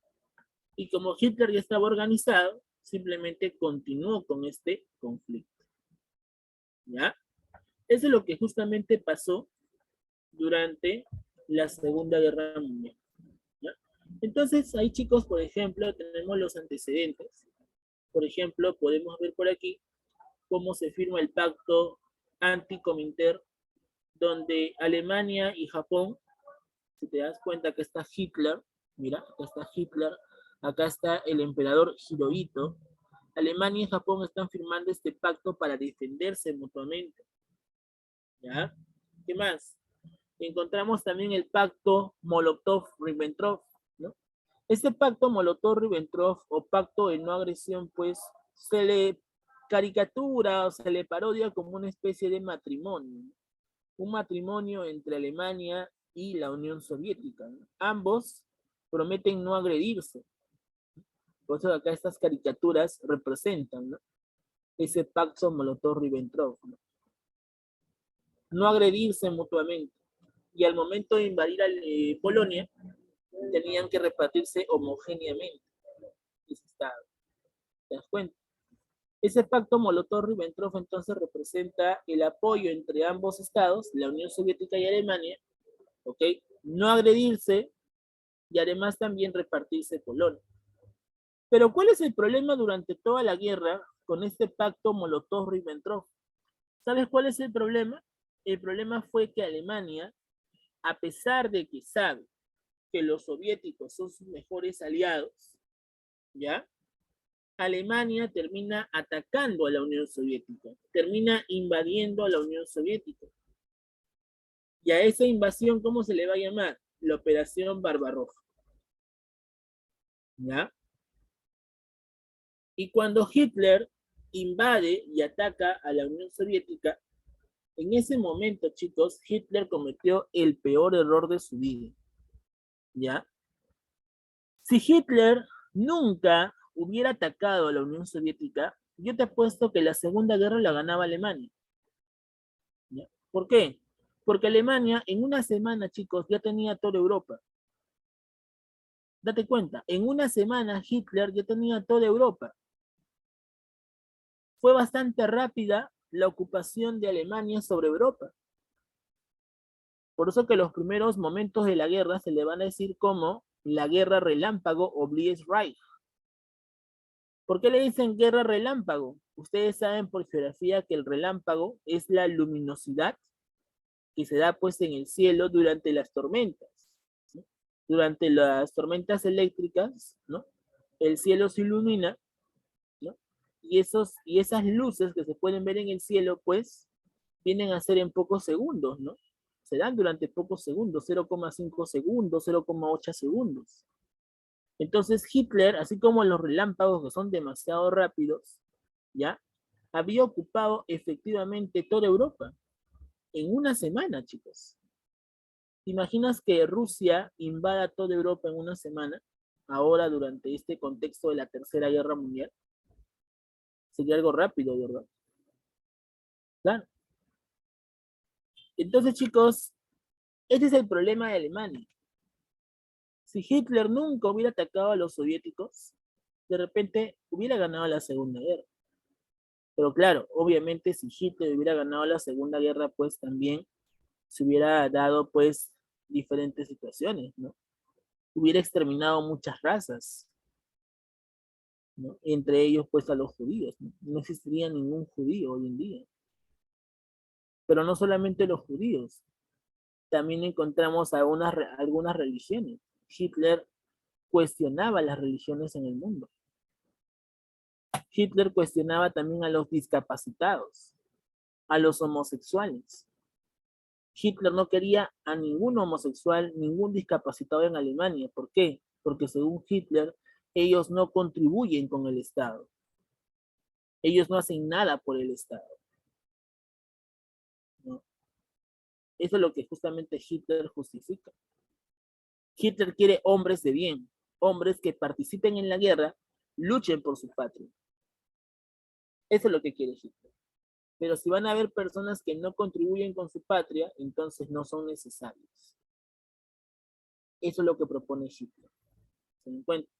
Y como Hitler ya estaba organizado, simplemente continuó con este conflicto. ¿Ya? Eso es lo que justamente pasó durante la Segunda Guerra Mundial. ¿Ya? Entonces, ahí, chicos, por ejemplo, tenemos los antecedentes. Por ejemplo, podemos ver por aquí cómo se firma el pacto anti-Comintern, donde Alemania y Japón, si te das cuenta, acá está Hitler, mira, acá está Hitler, acá está el emperador Hirohito. Alemania y Japón están firmando este pacto para defenderse mutuamente. ¿Ya? ¿Qué más? encontramos también el pacto Molotov-Ribbentrop, ¿no? Este pacto Molotov-Ribbentrop o pacto de no agresión, pues, se le caricatura o se le parodia como una especie de matrimonio, ¿no? Un matrimonio entre Alemania y la Unión Soviética, ¿no? Ambos prometen no agredirse. Por eso acá estas caricaturas representan, ¿no? Ese pacto Molotov-Ribbentrop, ¿no? No agredirse mutuamente. Y al momento de invadir Polonia, tenían que repartirse homogéneamente ese estado. ¿Te das cuenta? Ese pacto Molotov-Ribbentrop entonces representa el apoyo entre ambos estados, la Unión Soviética y Alemania, ¿ok? No agredirse y además también repartirse Polonia. Pero ¿cuál es el problema durante toda la guerra con este pacto Molotov-Ribbentrop? ¿Sabes cuál es el problema? El problema fue que Alemania, a pesar de que sabe que los soviéticos son sus mejores aliados, ¿ya? Alemania termina atacando a la Unión Soviética, termina invadiendo a la Unión Soviética. Y a esa invasión, ¿cómo se le va a llamar? La Operación Barbarroja. ¿Ya? Y cuando Hitler invade y ataca a la Unión Soviética, en ese momento, chicos, Hitler cometió el peor error de su vida. ¿Ya? Si Hitler nunca hubiera atacado a la Unión Soviética, yo te apuesto que la Segunda Guerra la ganaba Alemania. ¿Ya? ¿Por qué? Porque Alemania en una semana, chicos, ya tenía toda Europa. Date cuenta, en una semana Hitler ya tenía toda Europa. Fue bastante rápida la ocupación de Alemania sobre Europa. Por eso que los primeros momentos de la guerra se le van a decir como la guerra relámpago o Blitzkrieg. ¿Por qué le dicen guerra relámpago? Ustedes saben por geografía que el relámpago es la luminosidad que se da pues en el cielo durante las tormentas, ¿no? Durante las tormentas eléctricas, ¿no? El cielo se ilumina, ¿no? Y esas luces que se pueden ver en el cielo, pues, vienen a ser en pocos segundos, ¿no? Se dan durante pocos segundos, 0,5 segundos, 0,8 segundos. Entonces Hitler, así como los relámpagos que son demasiado rápidos, ¿ya? Había ocupado efectivamente toda Europa en una semana, chicos. ¿Te imaginas que Rusia invada toda Europa en una semana? Ahora, durante este contexto de la Tercera Guerra Mundial. Sería algo rápido, ¿verdad? Claro. Entonces, chicos, este es el problema de Alemania. Si Hitler nunca hubiera atacado a los soviéticos, de repente hubiera ganado la Segunda Guerra. Pero claro, obviamente si Hitler hubiera ganado la Segunda Guerra, pues también se hubiera dado pues diferentes situaciones, ¿no? Hubiera exterminado muchas razas, ¿no? Entre ellos pues a los judíos, ¿no? No existiría ningún judío hoy en día. Pero no solamente los judíos, también encontramos algunas religiones. Hitler cuestionaba las religiones en el mundo. Hitler cuestionaba también a los discapacitados, a los homosexuales. Hitler no quería a ningún homosexual, ningún discapacitado en Alemania. ¿Por qué? Porque según Hitler, ellos no contribuyen con el Estado. Ellos no hacen nada por el Estado, ¿no? Eso es lo que justamente Hitler justifica. Hitler quiere hombres de bien, hombres que participen en la guerra, luchen por su patria. Eso es lo que quiere Hitler. Pero si van a haber personas que no contribuyen con su patria, entonces no son necesarios. Eso es lo que propone Hitler. ¿Se dan cuenta?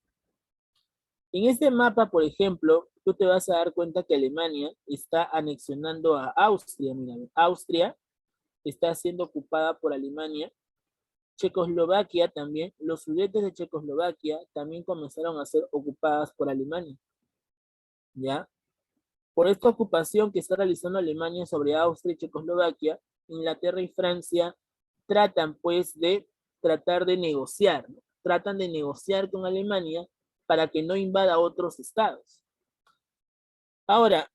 En este mapa, por ejemplo, tú te vas a dar cuenta que Alemania está anexionando a Austria. Mira, Austria está siendo ocupada por Alemania. Checoslovaquia también, los sudetes de Checoslovaquia también comenzaron a ser ocupadas por Alemania. ¿Ya? Por esta ocupación que está realizando Alemania sobre Austria y Checoslovaquia, Inglaterra y Francia tratan pues de tratar de negociar, ¿no? Tratan de negociar con Alemania para que no invada otros estados. Ahora,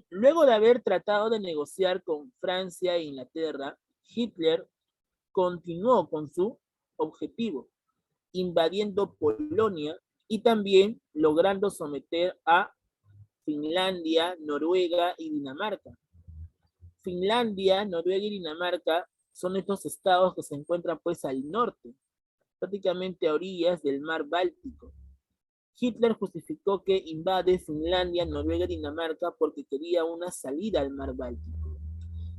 luego de haber tratado de negociar con Francia e Inglaterra, Hitler continuó con su objetivo, invadiendo Polonia y también logrando someter a Finlandia, Noruega y Dinamarca. Finlandia, Noruega y Dinamarca son estos estados que se encuentran pues al norte, prácticamente a orillas del mar Báltico. Hitler justificó que invade Finlandia, Noruega y Dinamarca porque quería una salida al mar Báltico.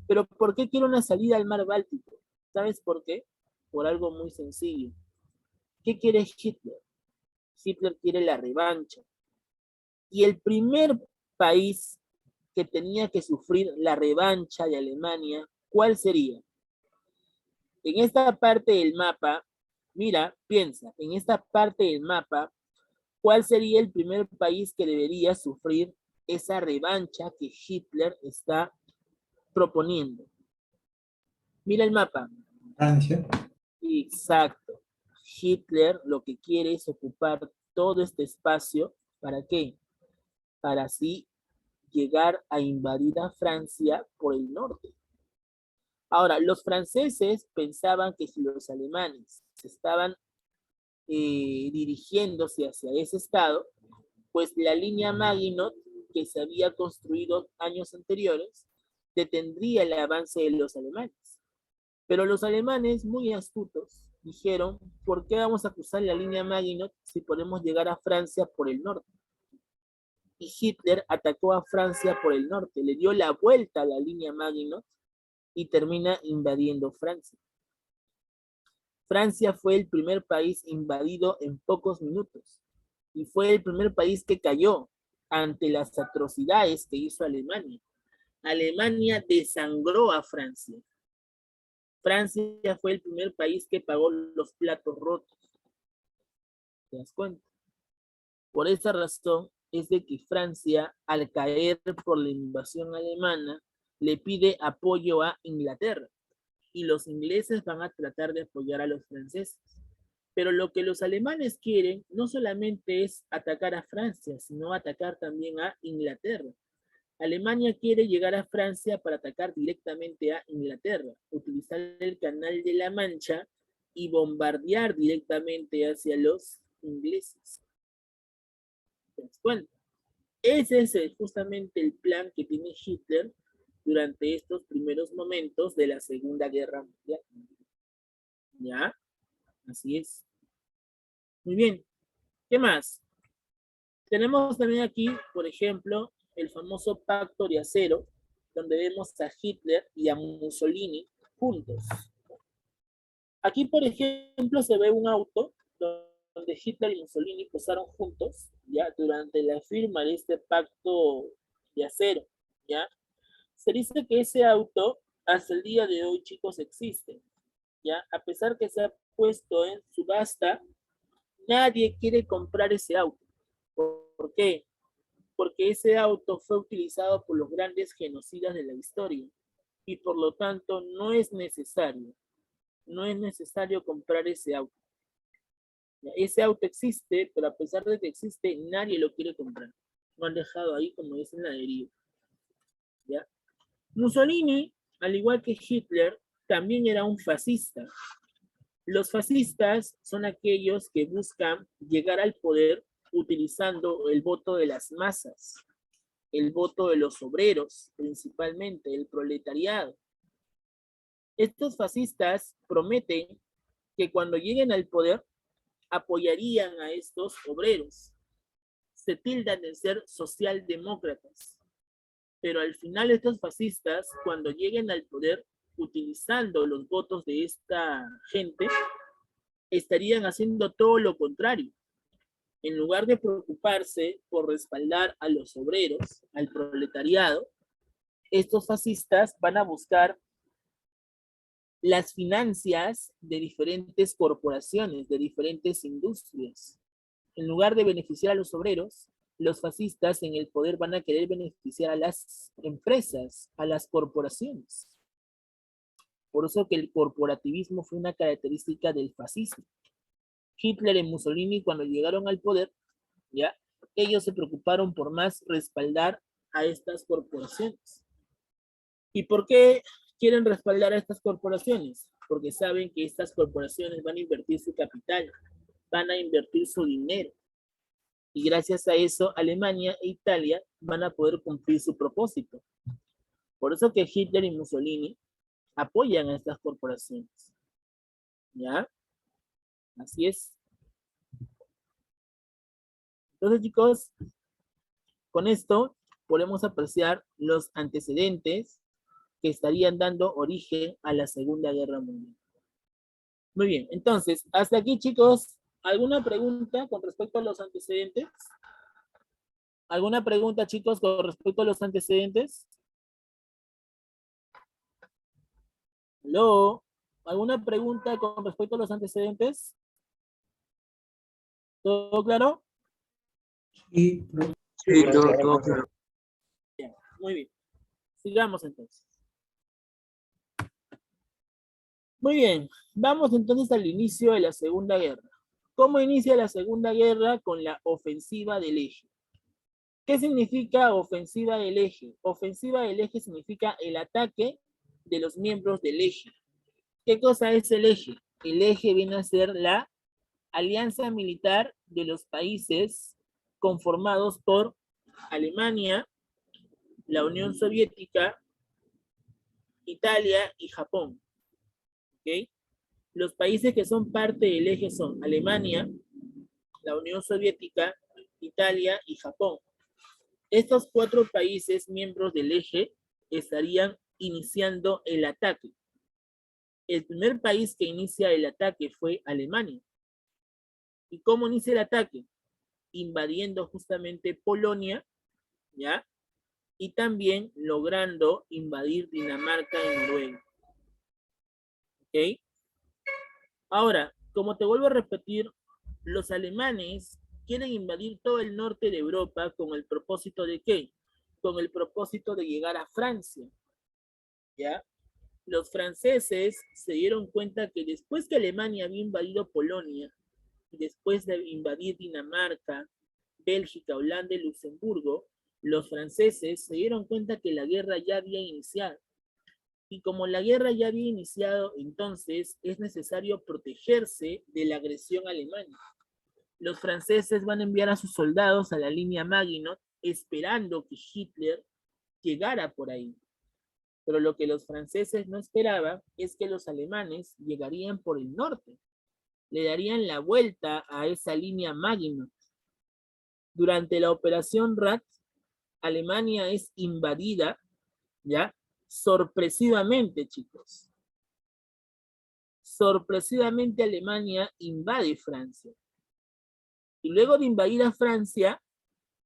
Pero ¿por qué quiere una salida al mar Báltico? ¿Sabes por qué? Por algo muy sencillo. ¿Qué quiere Hitler? Hitler quiere la revancha. Y el primer país que tenía que sufrir la revancha de Alemania, ¿cuál sería? En esta parte del mapa, mira, piensa, en esta parte del mapa, ¿cuál sería el primer país que debería sufrir esa revancha que Hitler está proponiendo? Mira el mapa. Francia. Exacto. Hitler lo que quiere es ocupar todo este espacio. ¿Para qué? Para así llegar a invadir a Francia por el norte. Ahora, los franceses pensaban que si los alemanes se estaban dirigiéndose hacia ese estado, pues la línea Maginot que se había construido años anteriores detendría el avance de los alemanes. Pero los alemanes, muy astutos, dijeron, ¿por qué vamos a cruzar la línea Maginot si podemos llegar a Francia por el norte? Y Hitler atacó a Francia por el norte, le dio la vuelta a la línea Maginot y termina invadiendo Francia. Francia fue el primer país invadido en pocos minutos y fue el primer país que cayó ante las atrocidades que hizo Alemania. Alemania desangró a Francia. Francia fue el primer país que pagó los platos rotos. ¿Te das cuenta? Por esa razón es de que Francia, al caer por la invasión alemana, le pide apoyo a Inglaterra. Y los ingleses van a tratar de apoyar a los franceses. Pero lo que los alemanes quieren no solamente es atacar a Francia, sino atacar también a Inglaterra. Alemania quiere llegar a Francia para atacar directamente a Inglaterra, utilizar el Canal de la Mancha y bombardear directamente hacia los ingleses. ¿Te das cuenta? Ese es justamente el plan que tiene Hitler durante estos primeros momentos de la Segunda Guerra Mundial. ¿Ya? Así es. Muy bien. ¿Qué más? Tenemos también aquí, por ejemplo, el famoso Pacto de Acero, donde vemos a Hitler y a Mussolini juntos. Aquí, por ejemplo, se ve un auto donde Hitler y Mussolini posaron juntos, ¿ya? Durante la firma de este Pacto de Acero, ¿ya? Se dice que ese auto, hasta el día de hoy, chicos, existe, ¿ya? A pesar que se ha puesto en subasta, nadie quiere comprar ese auto. ¿Por qué? Porque ese auto fue utilizado por los grandes genocidas de la historia y por lo tanto no es necesario comprar ese auto. Ese auto existe, pero a pesar de que existe, nadie lo quiere comprar. Lo han dejado ahí como dicen la deriva. ¿Ya? Mussolini, al igual que Hitler, también era un fascista. Los fascistas son aquellos que buscan llegar al poder utilizando el voto de las masas, el voto de los obreros, principalmente el proletariado. Estos fascistas prometen que cuando lleguen al poder apoyarían a estos obreros. Se tildan de ser socialdemócratas, pero al final estos fascistas, cuando lleguen al poder, utilizando los votos de esta gente, estarían haciendo todo lo contrario. En lugar de preocuparse por respaldar a los obreros, al proletariado, estos fascistas van a buscar las finanzas de diferentes corporaciones, de diferentes industrias. En lugar de beneficiar a los obreros, los fascistas en el poder van a querer beneficiar a las empresas, a las corporaciones. Por eso que el corporativismo fue una característica del fascismo. Hitler y Mussolini, cuando llegaron al poder, ¿ya? Ellos se preocuparon por más respaldar a estas corporaciones. ¿Y por qué quieren respaldar a estas corporaciones? porque saben que estas corporaciones van a invertir su capital, van a invertir su dinero. Y gracias a eso, Alemania e Italia van a poder cumplir su propósito. Por eso que Hitler y Mussolini apoyan a estas corporaciones. ¿Ya? Así es. Entonces, chicos, con esto podemos apreciar los antecedentes que estarían dando origen a la Segunda Guerra Mundial. Muy bien, entonces, hasta aquí, chicos, ¿alguna pregunta con respecto a los antecedentes? ¿Alguna pregunta, chicos, con respecto a los antecedentes? ¿Aló? ¿Alguna pregunta con respecto a los antecedentes? ¿Todo claro? Sí, profe. Sí, todo claro. Bien, muy bien. Sigamos entonces. Muy bien, vamos entonces al inicio de la Segunda Guerra. ¿Cómo inicia la Segunda Guerra? Con la ofensiva del eje. ¿Qué significa ofensiva del eje? Ofensiva del eje significa el ataque de los miembros del eje. ¿Qué cosa es el eje? El eje viene a ser la alianza militar de los países conformados por Alemania, la Unión Soviética, Italia y Japón. ¿Ok? Los países que son parte del eje son Alemania, la Unión Soviética, Italia y Japón. Estos 4 países miembros del eje estarían iniciando el ataque. El primer país que inicia el ataque fue Alemania. ¿Y cómo inicia el ataque? Invadiendo justamente Polonia, ¿ya? Y también logrando invadir Dinamarca y Noruega. ¿Ok? Ahora, como te vuelvo a repetir, los alemanes quieren invadir todo el norte de Europa con el propósito de ¿qué? Con el propósito de llegar a Francia, ¿ya? Los franceses se dieron cuenta que después que Alemania había invadido Polonia, y después de invadir Dinamarca, Bélgica, Holanda y Luxemburgo, los franceses se dieron cuenta que la guerra ya había iniciado. Y como la guerra ya había iniciado, entonces es necesario protegerse de la agresión alemana. Los franceses van a enviar a sus soldados a la línea Maginot esperando que Hitler llegara por ahí. Pero lo que los franceses no esperaban es que los alemanes llegarían por el norte. Le darían la vuelta a esa línea Maginot. Durante la operación Rat, Alemania es invadida, ¿ya? Sorpresivamente, chicos. Sorpresivamente Alemania invade Francia. Y luego de invadir a Francia,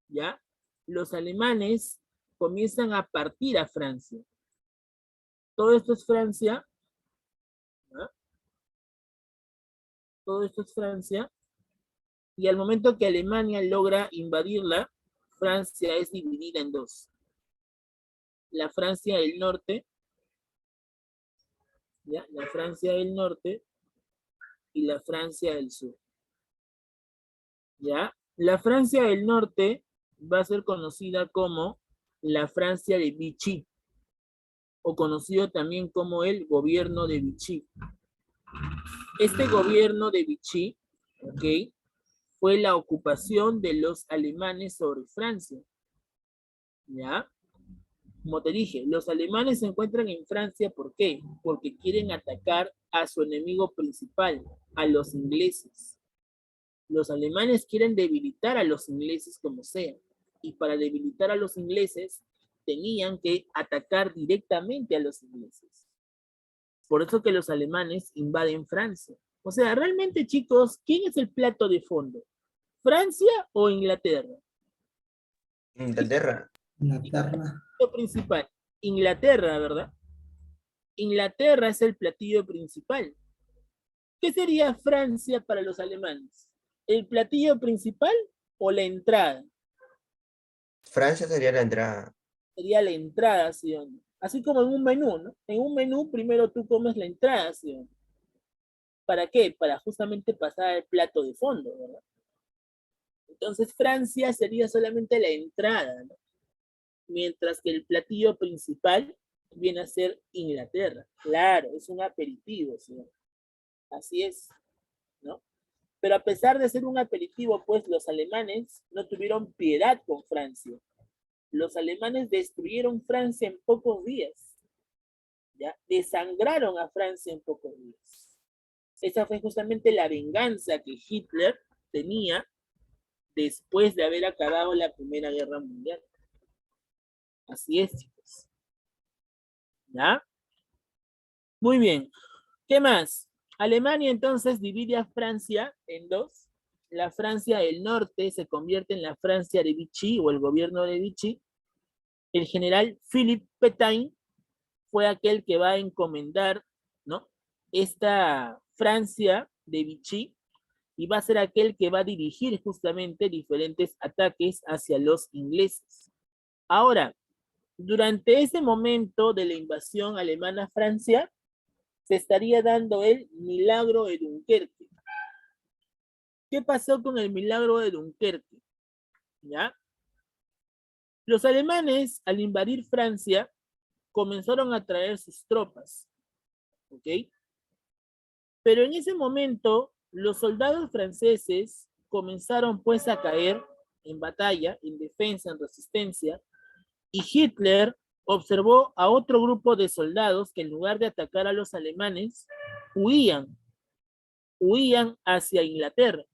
¿ya? Los alemanes comienzan a partir a Francia. Todo esto es Francia, ¿ya? Todo esto es Francia. Y al momento que Alemania logra invadirla, Francia es dividida en 2. La Francia del norte, ¿ya? La Francia del norte y la Francia del sur. ¿Ya? La Francia del norte va a ser conocida como la Francia de Vichy, o conocido también como el gobierno de Vichy. Este gobierno de Vichy, ¿ok? Fue la ocupación de los alemanes sobre Francia. ¿Ya? Como te dije, los alemanes se encuentran en Francia, ¿por qué? Porque quieren atacar a su enemigo principal, a los ingleses. Los alemanes quieren debilitar a los ingleses como sea. Y para debilitar a los ingleses, tenían que atacar directamente a los ingleses. Por eso que los alemanes invaden Francia. O sea, realmente, chicos, ¿quién es el plato de fondo? ¿Francia o Inglaterra? Inglaterra. Inglaterra. El principal. Inglaterra, ¿verdad? Inglaterra es el platillo principal. ¿Qué sería Francia para los alemanes? ¿El platillo principal o la entrada? Francia sería la entrada. Sería la entrada, ¿sí o no? Así como en un menú, ¿no? En un menú primero tú comes la entrada, ¿sí o no? ¿Para qué? Para justamente pasar al plato de fondo, ¿verdad? Entonces Francia sería solamente la entrada, ¿no? Mientras que el platillo principal viene a ser Inglaterra. Claro, es un aperitivo, señor. Así es, ¿no? Pero a pesar de ser un aperitivo, pues los alemanes no tuvieron piedad con Francia. Los alemanes destruyeron Francia en pocos días. ¿Ya? Desangraron a Francia en pocos días. Esa fue justamente la venganza que Hitler tenía después de haber acabado la Primera Guerra Mundial. Así es, chicos. ¿Ya? Muy bien. ¿Qué más? Alemania entonces divide a Francia en dos. La Francia del norte se convierte en la Francia de Vichy o el gobierno de Vichy. El general Philippe Pétain fue aquel que va a encomendar, ¿no?, esta Francia de Vichy y va a ser aquel que va a dirigir justamente diferentes ataques hacia los ingleses. Ahora, durante ese momento de la invasión alemana a Francia, se estaría dando el milagro de Dunkerque. ¿Qué pasó con el milagro de Dunkerque? ¿Ya? Los alemanes, al invadir Francia, comenzaron a traer sus tropas, ¿ok? Pero en ese momento, los soldados franceses comenzaron pues a caer en batalla, en defensa, en resistencia, y Hitler observó a otro grupo de soldados que en lugar de atacar a los alemanes, huían hacia Inglaterra.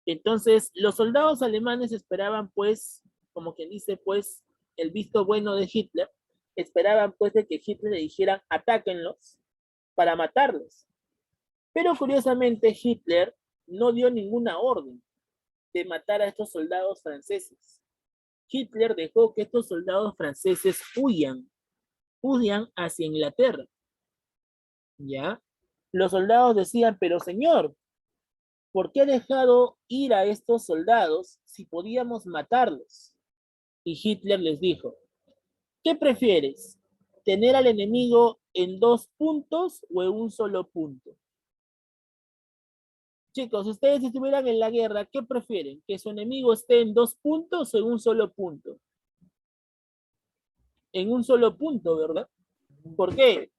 Entonces, los soldados alemanes esperaban pues, como quien dice pues, el visto bueno de Hitler, esperaban pues de que Hitler le dijera atáquenlos para matarlos. Pero curiosamente Hitler no dio ninguna orden de matar a estos soldados franceses. Hitler dejó que estos soldados franceses huyan hacia Inglaterra. ¿Ya? Los soldados decían, pero señor, ¿por qué ha dejado ir a estos soldados si podíamos matarlos? Y Hitler les dijo, ¿qué prefieres? ¿Tener al enemigo en 2 puntos o en un solo punto? Chicos, ustedes si estuvieran en la guerra, ¿qué prefieren? ¿Que su enemigo esté en 2 puntos o en un solo punto? En un solo punto, ¿verdad? ¿Por qué?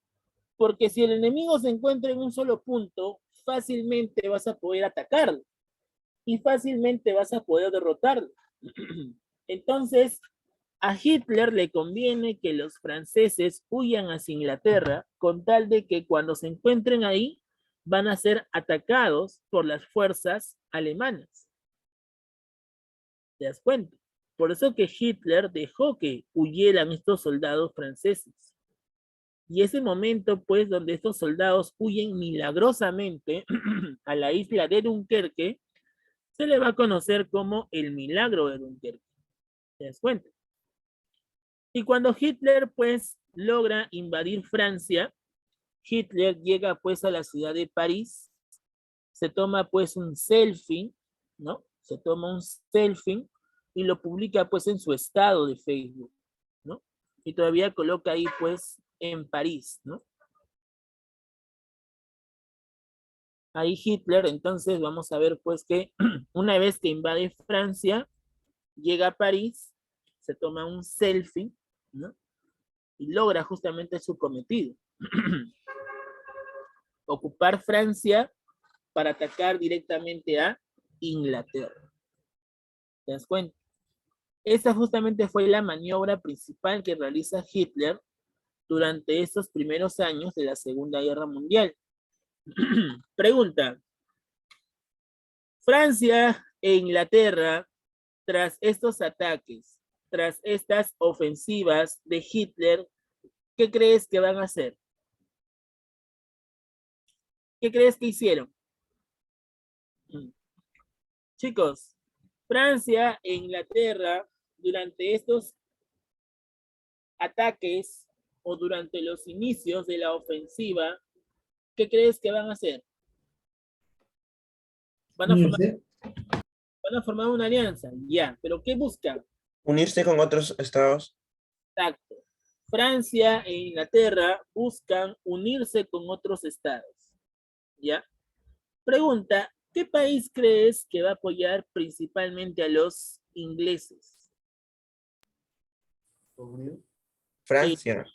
Porque si el enemigo se encuentra en un solo punto, fácilmente vas a poder atacarlo y fácilmente vas a poder derrotarlo. Entonces, a Hitler le conviene que los franceses huyan hacia Inglaterra con tal de que cuando se encuentren ahí van a ser atacados por las fuerzas alemanas. ¿Te das cuenta? Por eso que Hitler dejó que huyeran estos soldados franceses. Y ese momento, pues, donde estos soldados huyen milagrosamente a la isla de Dunkerque, se le va a conocer como el milagro de Dunkerque. ¿Te das cuenta? Y cuando Hitler, pues, logra invadir Francia, Hitler llega, pues, a la ciudad de París, se toma, pues, un selfie, ¿no? Se toma un selfie y lo publica, pues, en su estado de Facebook, ¿no? Y todavía coloca ahí, pues, en París, ¿no? Ahí Hitler, entonces vamos a ver pues que una vez que invade Francia, llega a París, se toma un selfie, ¿no? Y logra justamente su cometido. Ocupar Francia para atacar directamente a Inglaterra. ¿Te das cuenta? Esa justamente fue la maniobra principal que realiza Hitler durante estos primeros años de la Segunda Guerra Mundial. Pregunta. Francia e Inglaterra, tras estos ataques, tras estas ofensivas de Hitler, ¿qué crees que van a hacer? ¿Qué crees que hicieron? Chicos, Francia e Inglaterra, durante estos ataques o durante los inicios de la ofensiva, ¿qué crees que van a hacer? Van a formar una alianza, ya, pero ¿qué buscan? Unirse con otros estados. Exacto. Francia e Inglaterra buscan unirse con otros estados. ¿Ya? Pregunta, ¿qué país crees que va a apoyar principalmente a los ingleses? Francia.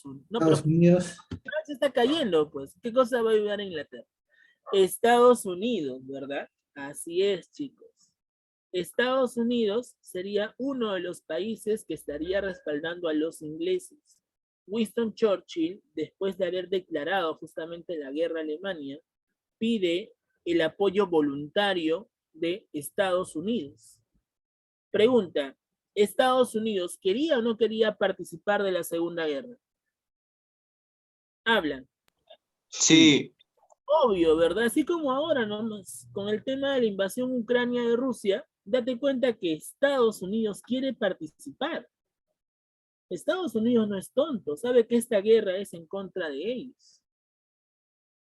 No, pero Estados Unidos. Francia está cayendo, pues. ¿Qué cosa va a ayudar a Inglaterra? Estados Unidos, ¿verdad? Así es, chicos. Estados Unidos sería uno de los países que estaría respaldando a los ingleses. Winston Churchill, después de haber declarado justamente la guerra a Alemania, pide el apoyo voluntario de Estados Unidos. Pregunta, ¿Estados Unidos quería o no quería participar de la Segunda Guerra? Hablan. Sí, Obvio, ¿verdad? Así como ahora nomás, con el tema de la invasión ucrania de Rusia, date cuenta que Estados Unidos quiere participar. Estados Unidos no es tonto, sabe que esta guerra es en contra de ellos.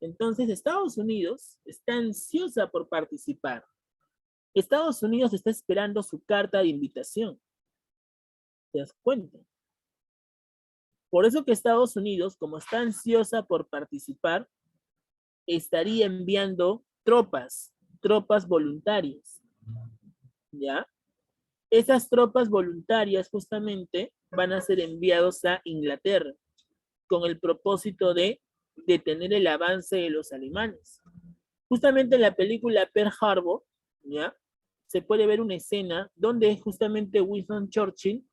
Entonces, Estados Unidos está ansiosa por participar. Estados Unidos está esperando su carta de invitación. ¿Te das cuenta? Por eso que Estados Unidos, como está ansiosa por participar, estaría enviando tropas voluntarias, ¿ya? Esas tropas voluntarias justamente van a ser enviados a Inglaterra con el propósito de detener el avance de los alemanes. Justamente en la película Pearl Harbor, ¿ya? Se puede ver una escena donde justamente Winston Churchill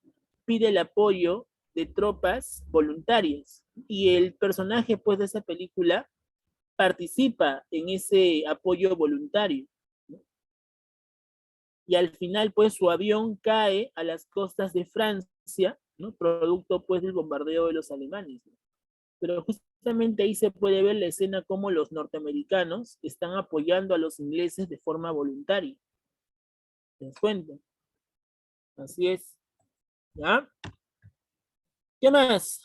pide el apoyo de tropas voluntarias y el personaje pues de esa película participa en ese apoyo voluntario, ¿no? Y al final pues su avión cae a las costas de Francia, ¿no? Producto pues del bombardeo de los alemanes, ¿no? Pero justamente ahí se puede ver la escena como los norteamericanos están apoyando a los ingleses de forma voluntaria. ¿Te das cuenta? Así es. ¿Ya? ¿Qué más?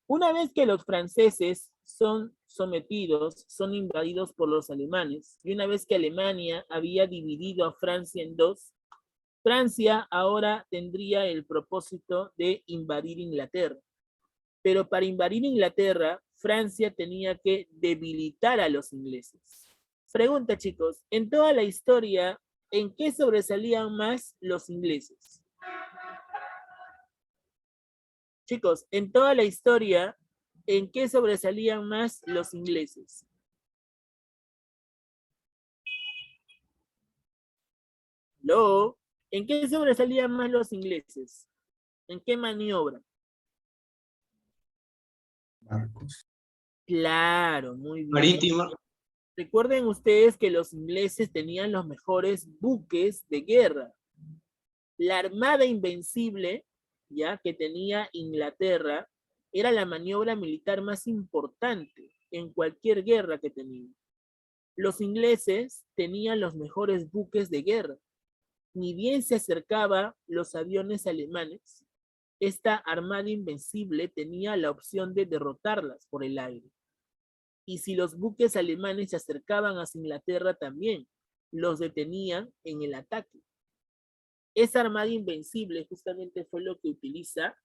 Una vez que los franceses son sometidos, son invadidos por los alemanes, y una vez que Alemania había dividido a Francia en dos, Francia ahora tendría el propósito de invadir Inglaterra. Pero para invadir Inglaterra, Francia tenía que debilitar a los ingleses. Pregunta, chicos, en toda la historia, ¿en qué sobresalían más los ingleses? Chicos, en toda la historia, ¿en qué sobresalían más los ingleses? ¿Lo? ¿En qué sobresalían más los ingleses? ¿En qué maniobra? Barcos. Claro, muy bien. marítima. Recuerden ustedes que los ingleses tenían los mejores buques de guerra. La armada invencible, ya que tenía Inglaterra, era la maniobra militar más importante en cualquier guerra que tenían. Los ingleses tenían los mejores buques de guerra. Ni bien se acercaba los aviones alemanes, esta armada invencible tenía la opción de derrotarlas por el aire. Y si los buques alemanes se acercaban hacia Inglaterra también, los detenían en el ataque. Esa armada invencible justamente fue lo que utiliza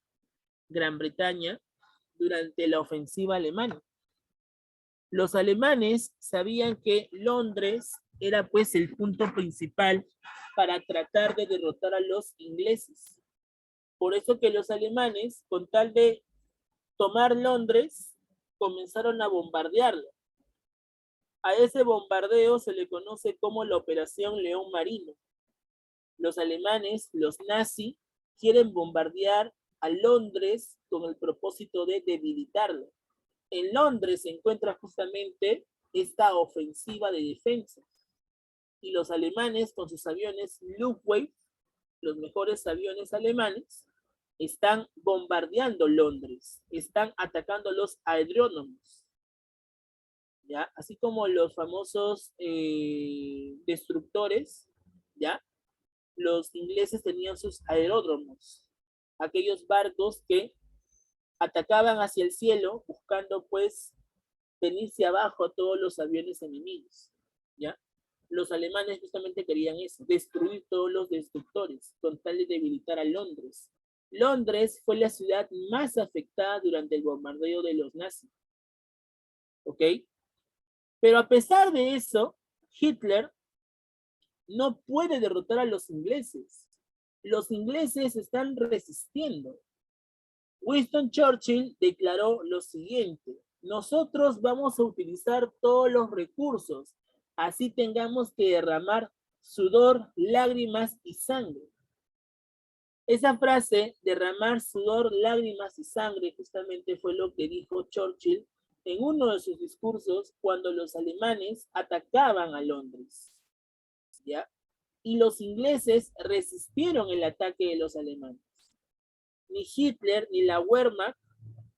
Gran Bretaña durante la ofensiva alemana. Los alemanes sabían que Londres era pues el punto principal para tratar de derrotar a los ingleses. Por eso que los alemanes, con tal de tomar Londres, comenzaron a bombardearla. A ese bombardeo se le conoce como la Operación León Marino. Los alemanes, los nazis, quieren bombardear a Londres con el propósito de debilitarlo. En Londres se encuentra justamente esta ofensiva de defensa. Y los alemanes con sus aviones Luftwaffe, los mejores aviones alemanes, están bombardeando Londres, están atacando los aeródromos, ¿ya? Así como los famosos destructores, ¿ya? Los ingleses tenían sus aeródromos, aquellos barcos que atacaban hacia el cielo buscando pues venirse abajo a todos los aviones enemigos, ¿ya? Los alemanes justamente querían eso, destruir todos los destructores con tal de debilitar a Londres. Londres fue la ciudad más afectada durante el bombardeo de los nazis, ¿ok? Pero a pesar de eso, Hitler no puede derrotar a los ingleses. Los ingleses están resistiendo. Winston Churchill declaró lo siguiente: nosotros vamos a utilizar todos los recursos, así tengamos que derramar sudor, lágrimas y sangre. Esa frase, derramar sudor, lágrimas y sangre, justamente fue lo que dijo Churchill en uno de sus discursos cuando los alemanes atacaban a Londres. ¿Ya? Y los ingleses resistieron el ataque de los alemanes. Ni Hitler ni la Wehrmacht,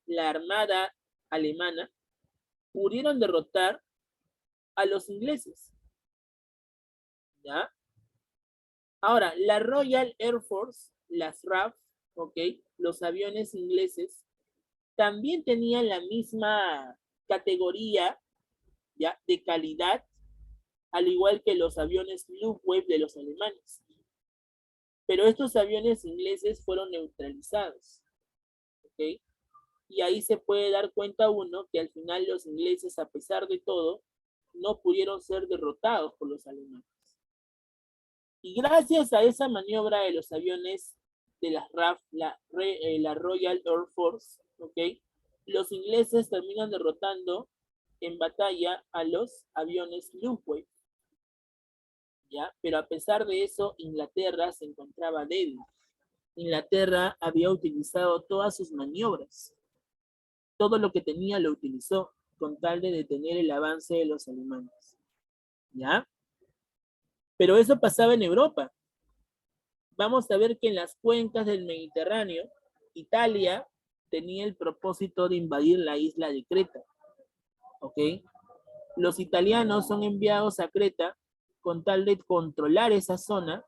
la armada alemana, pudieron derrotar a los ingleses. ¿Ya? Ahora, la Royal Air Force, las RAF, ¿ok? Los aviones ingleses, también tenían la misma categoría, ¿ya? De calidad, al igual que los aviones Luftwaffe de los alemanes. Pero estos aviones ingleses fueron neutralizados, ¿ok? Y ahí se puede dar cuenta uno que al final los ingleses, a pesar de todo, no pudieron ser derrotados por los alemanes. Y gracias a esa maniobra de los aviones de las RAF, la Royal Air Force, ¿ok? Los ingleses terminan derrotando en batalla a los aviones Luftwaffe, ¿ya? Pero a pesar de eso, Inglaterra se encontraba débil. Inglaterra había utilizado todas sus maniobras. Todo lo que tenía lo utilizó con tal de detener el avance de los alemanes, ¿ya? Pero eso pasaba en Europa. Vamos a ver que en las cuencas del Mediterráneo, Italia tenía el propósito de invadir la isla de Creta, ¿ok? Los italianos son enviados a Creta con tal de controlar esa zona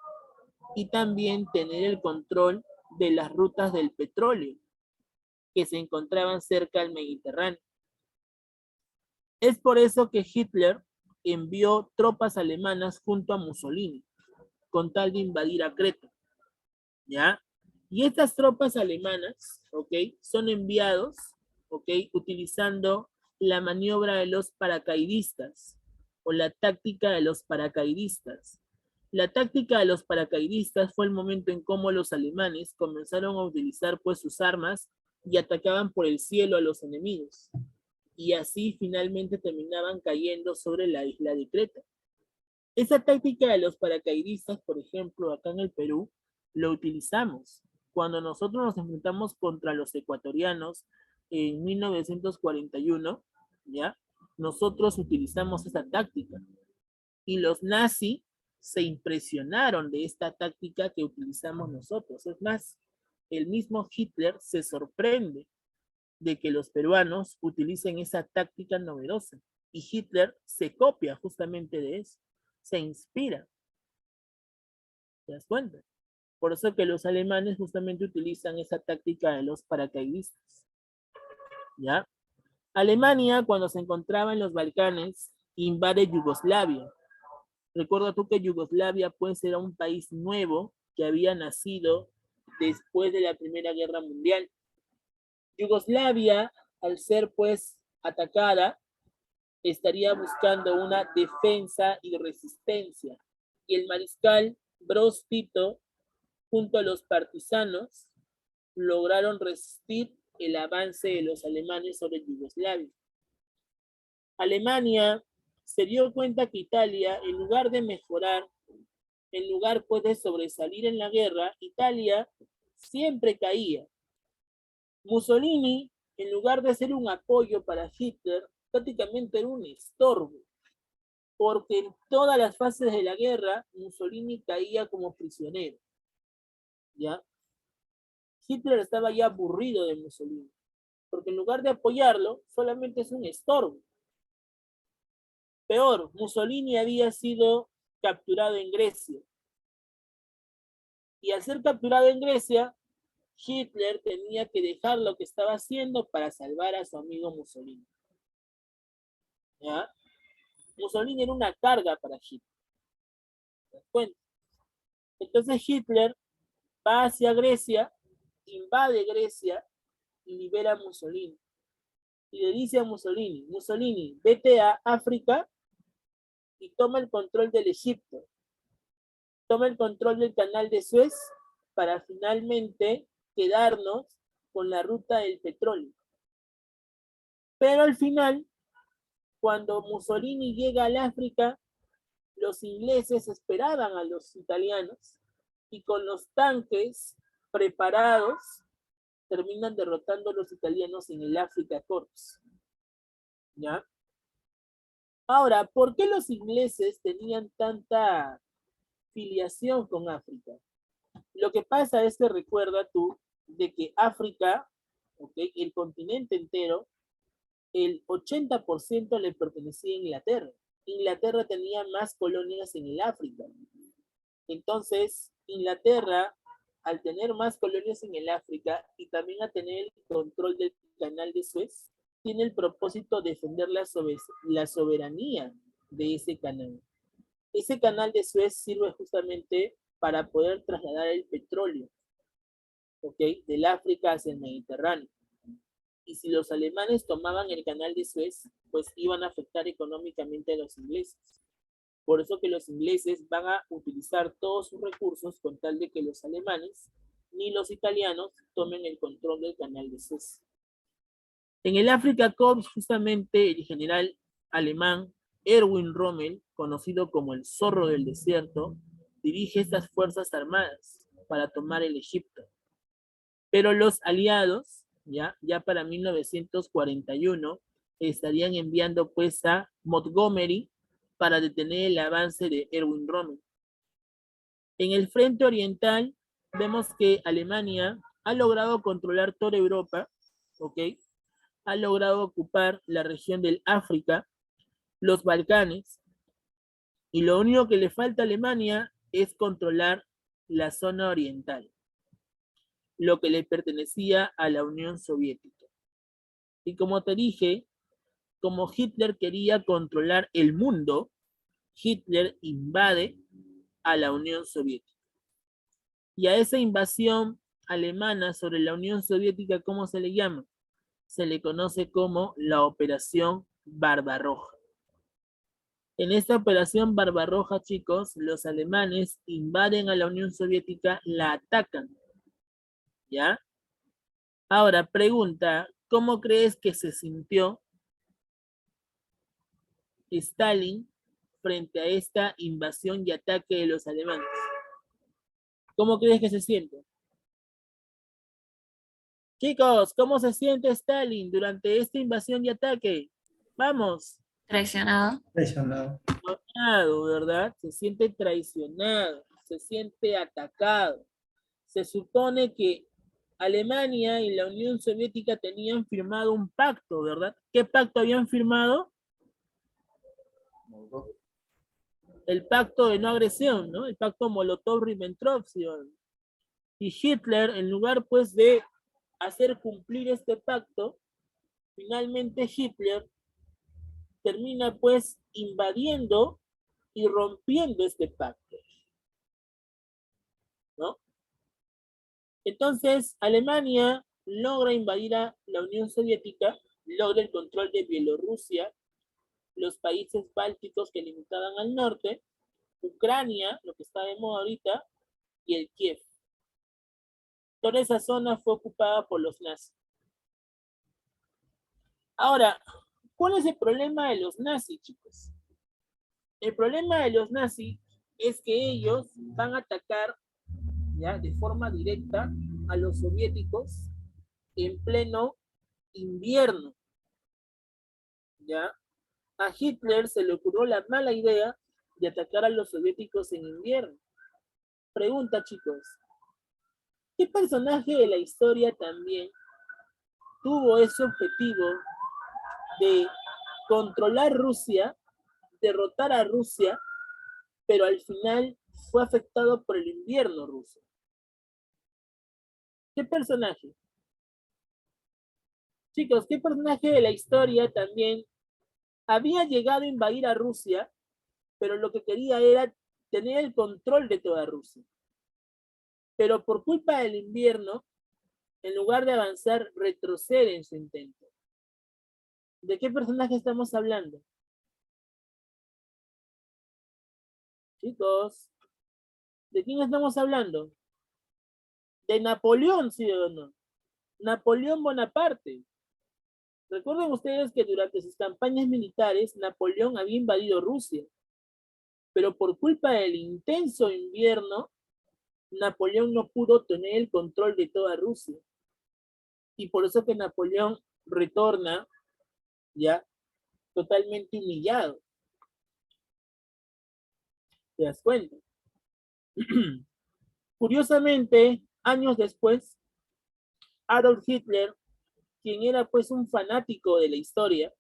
y también tener el control de las rutas del petróleo que se encontraban cerca del Mediterráneo. Es por eso que Hitler envió tropas alemanas junto a Mussolini con tal de invadir a Creta, ¿ya? Y estas tropas alemanas, ¿ok? Son enviados, ¿ok? Utilizando la maniobra de los paracaidistas o la táctica de los paracaidistas. La táctica de los paracaidistas fue el momento en cómo los alemanes comenzaron a utilizar pues sus armas y atacaban por el cielo a los enemigos. Y así finalmente terminaban cayendo sobre la isla de Creta. Esa táctica de los paracaidistas, por ejemplo, acá en el Perú, lo utilizamos. Cuando nosotros nos enfrentamos contra los ecuatorianos en 1941, ¿ya? Nosotros utilizamos esa táctica. Y los nazis se impresionaron de esta táctica que utilizamos nosotros. Es más, el mismo Hitler se sorprende de que los peruanos utilicen esa táctica novedosa. Y Hitler se copia justamente de eso. Se inspira. ¿Te das cuenta? Por eso que los alemanes justamente utilizan esa táctica de los paracaidistas. ¿Ya? Alemania, cuando se encontraba en los Balcanes, invade Yugoslavia. Recuerda tú que Yugoslavia pues era un país nuevo que había nacido después de la Primera Guerra Mundial. Yugoslavia, al ser pues atacada, estaría buscando una defensa y resistencia. Y el mariscal Broz Tito, junto a los partisanos, lograron resistir el avance de los alemanes sobre Yugoslavia. Alemania se dio cuenta que Italia, en lugar de mejorar, en lugar pues de sobresalir en la guerra, Italia siempre caía. Mussolini, en lugar de ser un apoyo para Hitler, prácticamente era un estorbo, porque en todas las fases de la guerra, Mussolini caía como prisionero. ¿Ya? Hitler estaba ya aburrido de Mussolini, porque en lugar de apoyarlo, solamente es un estorbo. Peor, Mussolini había sido capturado en Grecia. Y al ser capturado en Grecia, Hitler tenía que dejar lo que estaba haciendo para salvar a su amigo Mussolini. ¿Ya? Mussolini era una carga para Hitler. ¿Te das cuenta? Entonces Hitler va hacia Grecia, invade Grecia y libera a Mussolini. Y le dice a Mussolini, Mussolini, vete a África y toma el control del Egipto. Toma el control del canal de Suez para finalmente quedarnos con la ruta del petróleo. Pero al final, cuando Mussolini llega al África, los ingleses esperaban a los italianos y con los tanques preparados terminan derrotando a los italianos en el Africa Corps. ¿Ya? Ahora, ¿por qué los ingleses tenían tanta filiación con África? Lo que pasa es que recuerda tú de que África, ¿okay?, el continente entero, el 80% le pertenecía a Inglaterra. Inglaterra tenía más colonias en el África. Entonces, Inglaterra, al tener más colonias en el África y también a tener el control del canal de Suez, tiene el propósito de defender la soberanía de ese canal. Ese canal de Suez sirve justamente para poder trasladar el petróleo, ¿ok?, del África hacia el Mediterráneo. Y si los alemanes tomaban el canal de Suez, pues iban a afectar económicamente a los ingleses. Por eso que los ingleses van a utilizar todos sus recursos con tal de que los alemanes ni los italianos tomen el control del canal de Suez. En el Africa Corps, justamente el general alemán Erwin Rommel, conocido como el Zorro del Desierto, dirige estas fuerzas armadas para tomar el Egipto. Pero los aliados, ya para 1941, estarían enviando pues a Montgomery para detener el avance de Erwin Rommel. En el frente oriental vemos que Alemania ha logrado controlar toda Europa, ¿ok? Ha logrado ocupar la región del África, los Balcanes, y lo único que le falta a Alemania es controlar la zona oriental, lo que le pertenecía a la Unión Soviética. Y como te dije, como Hitler quería controlar el mundo, Hitler invade a la Unión Soviética. Y a esa invasión alemana sobre la Unión Soviética, ¿cómo se le llama? Se le conoce como la Operación Barbarroja. En esta Operación Barbarroja, chicos, los alemanes invaden a la Unión Soviética, la atacan. ¿Ya? Ahora, pregunta, ¿cómo crees que se sintió Stalin frente a esta invasión y ataque de los alemanes? ¿Cómo crees que se siente? Chicos, ¿cómo se siente Stalin durante esta invasión y ataque? Vamos. Traicionado. Traicionado. Traicionado, ¿verdad? Se siente traicionado, se siente atacado. Se supone que Alemania y la Unión Soviética tenían firmado un pacto, ¿verdad? ¿Qué pacto habían firmado? El pacto de no agresión, ¿no? El pacto Molotov-Ribbentrop. Y Hitler, en lugar pues de hacer cumplir este pacto, finalmente Hitler termina pues invadiendo y rompiendo este pacto, ¿no? Entonces, Alemania logra invadir a la Unión Soviética, logra el control de Bielorrusia, los países bálticos que limitaban al norte, Ucrania, lo que está de moda ahorita, y el Kiev. Toda esa zona fue ocupada por los nazis. Ahora, ¿cuál es el problema de los nazis, chicos? El problema de los nazis es que ellos van a atacar, ¿ya?, de forma directa a los soviéticos en pleno invierno. ¿Ya? A Hitler se le ocurrió la mala idea de atacar a los soviéticos en invierno. Pregunta, chicos, ¿qué personaje de la historia también tuvo ese objetivo de controlar Rusia, derrotar a Rusia, pero al final fue afectado por el invierno ruso? ¿Qué personaje? Chicos, ¿qué personaje de la historia también había llegado a invadir a Rusia, pero lo que quería era tener el control de toda Rusia? Pero por culpa del invierno, en lugar de avanzar, retrocede en su intento. ¿De qué personaje estamos hablando? Chicos, ¿de quién estamos hablando? De Napoleón, ¿sí o no? Napoleón Bonaparte. Recuerden ustedes que durante sus campañas militares, Napoleón había invadido Rusia, pero por culpa del intenso invierno, Napoleón no pudo tener el control de toda Rusia. Y por eso que Napoleón retorna ya totalmente humillado. ¿Te das cuenta? Curiosamente, años después, Adolf Hitler, quien era pues un fanático de la historia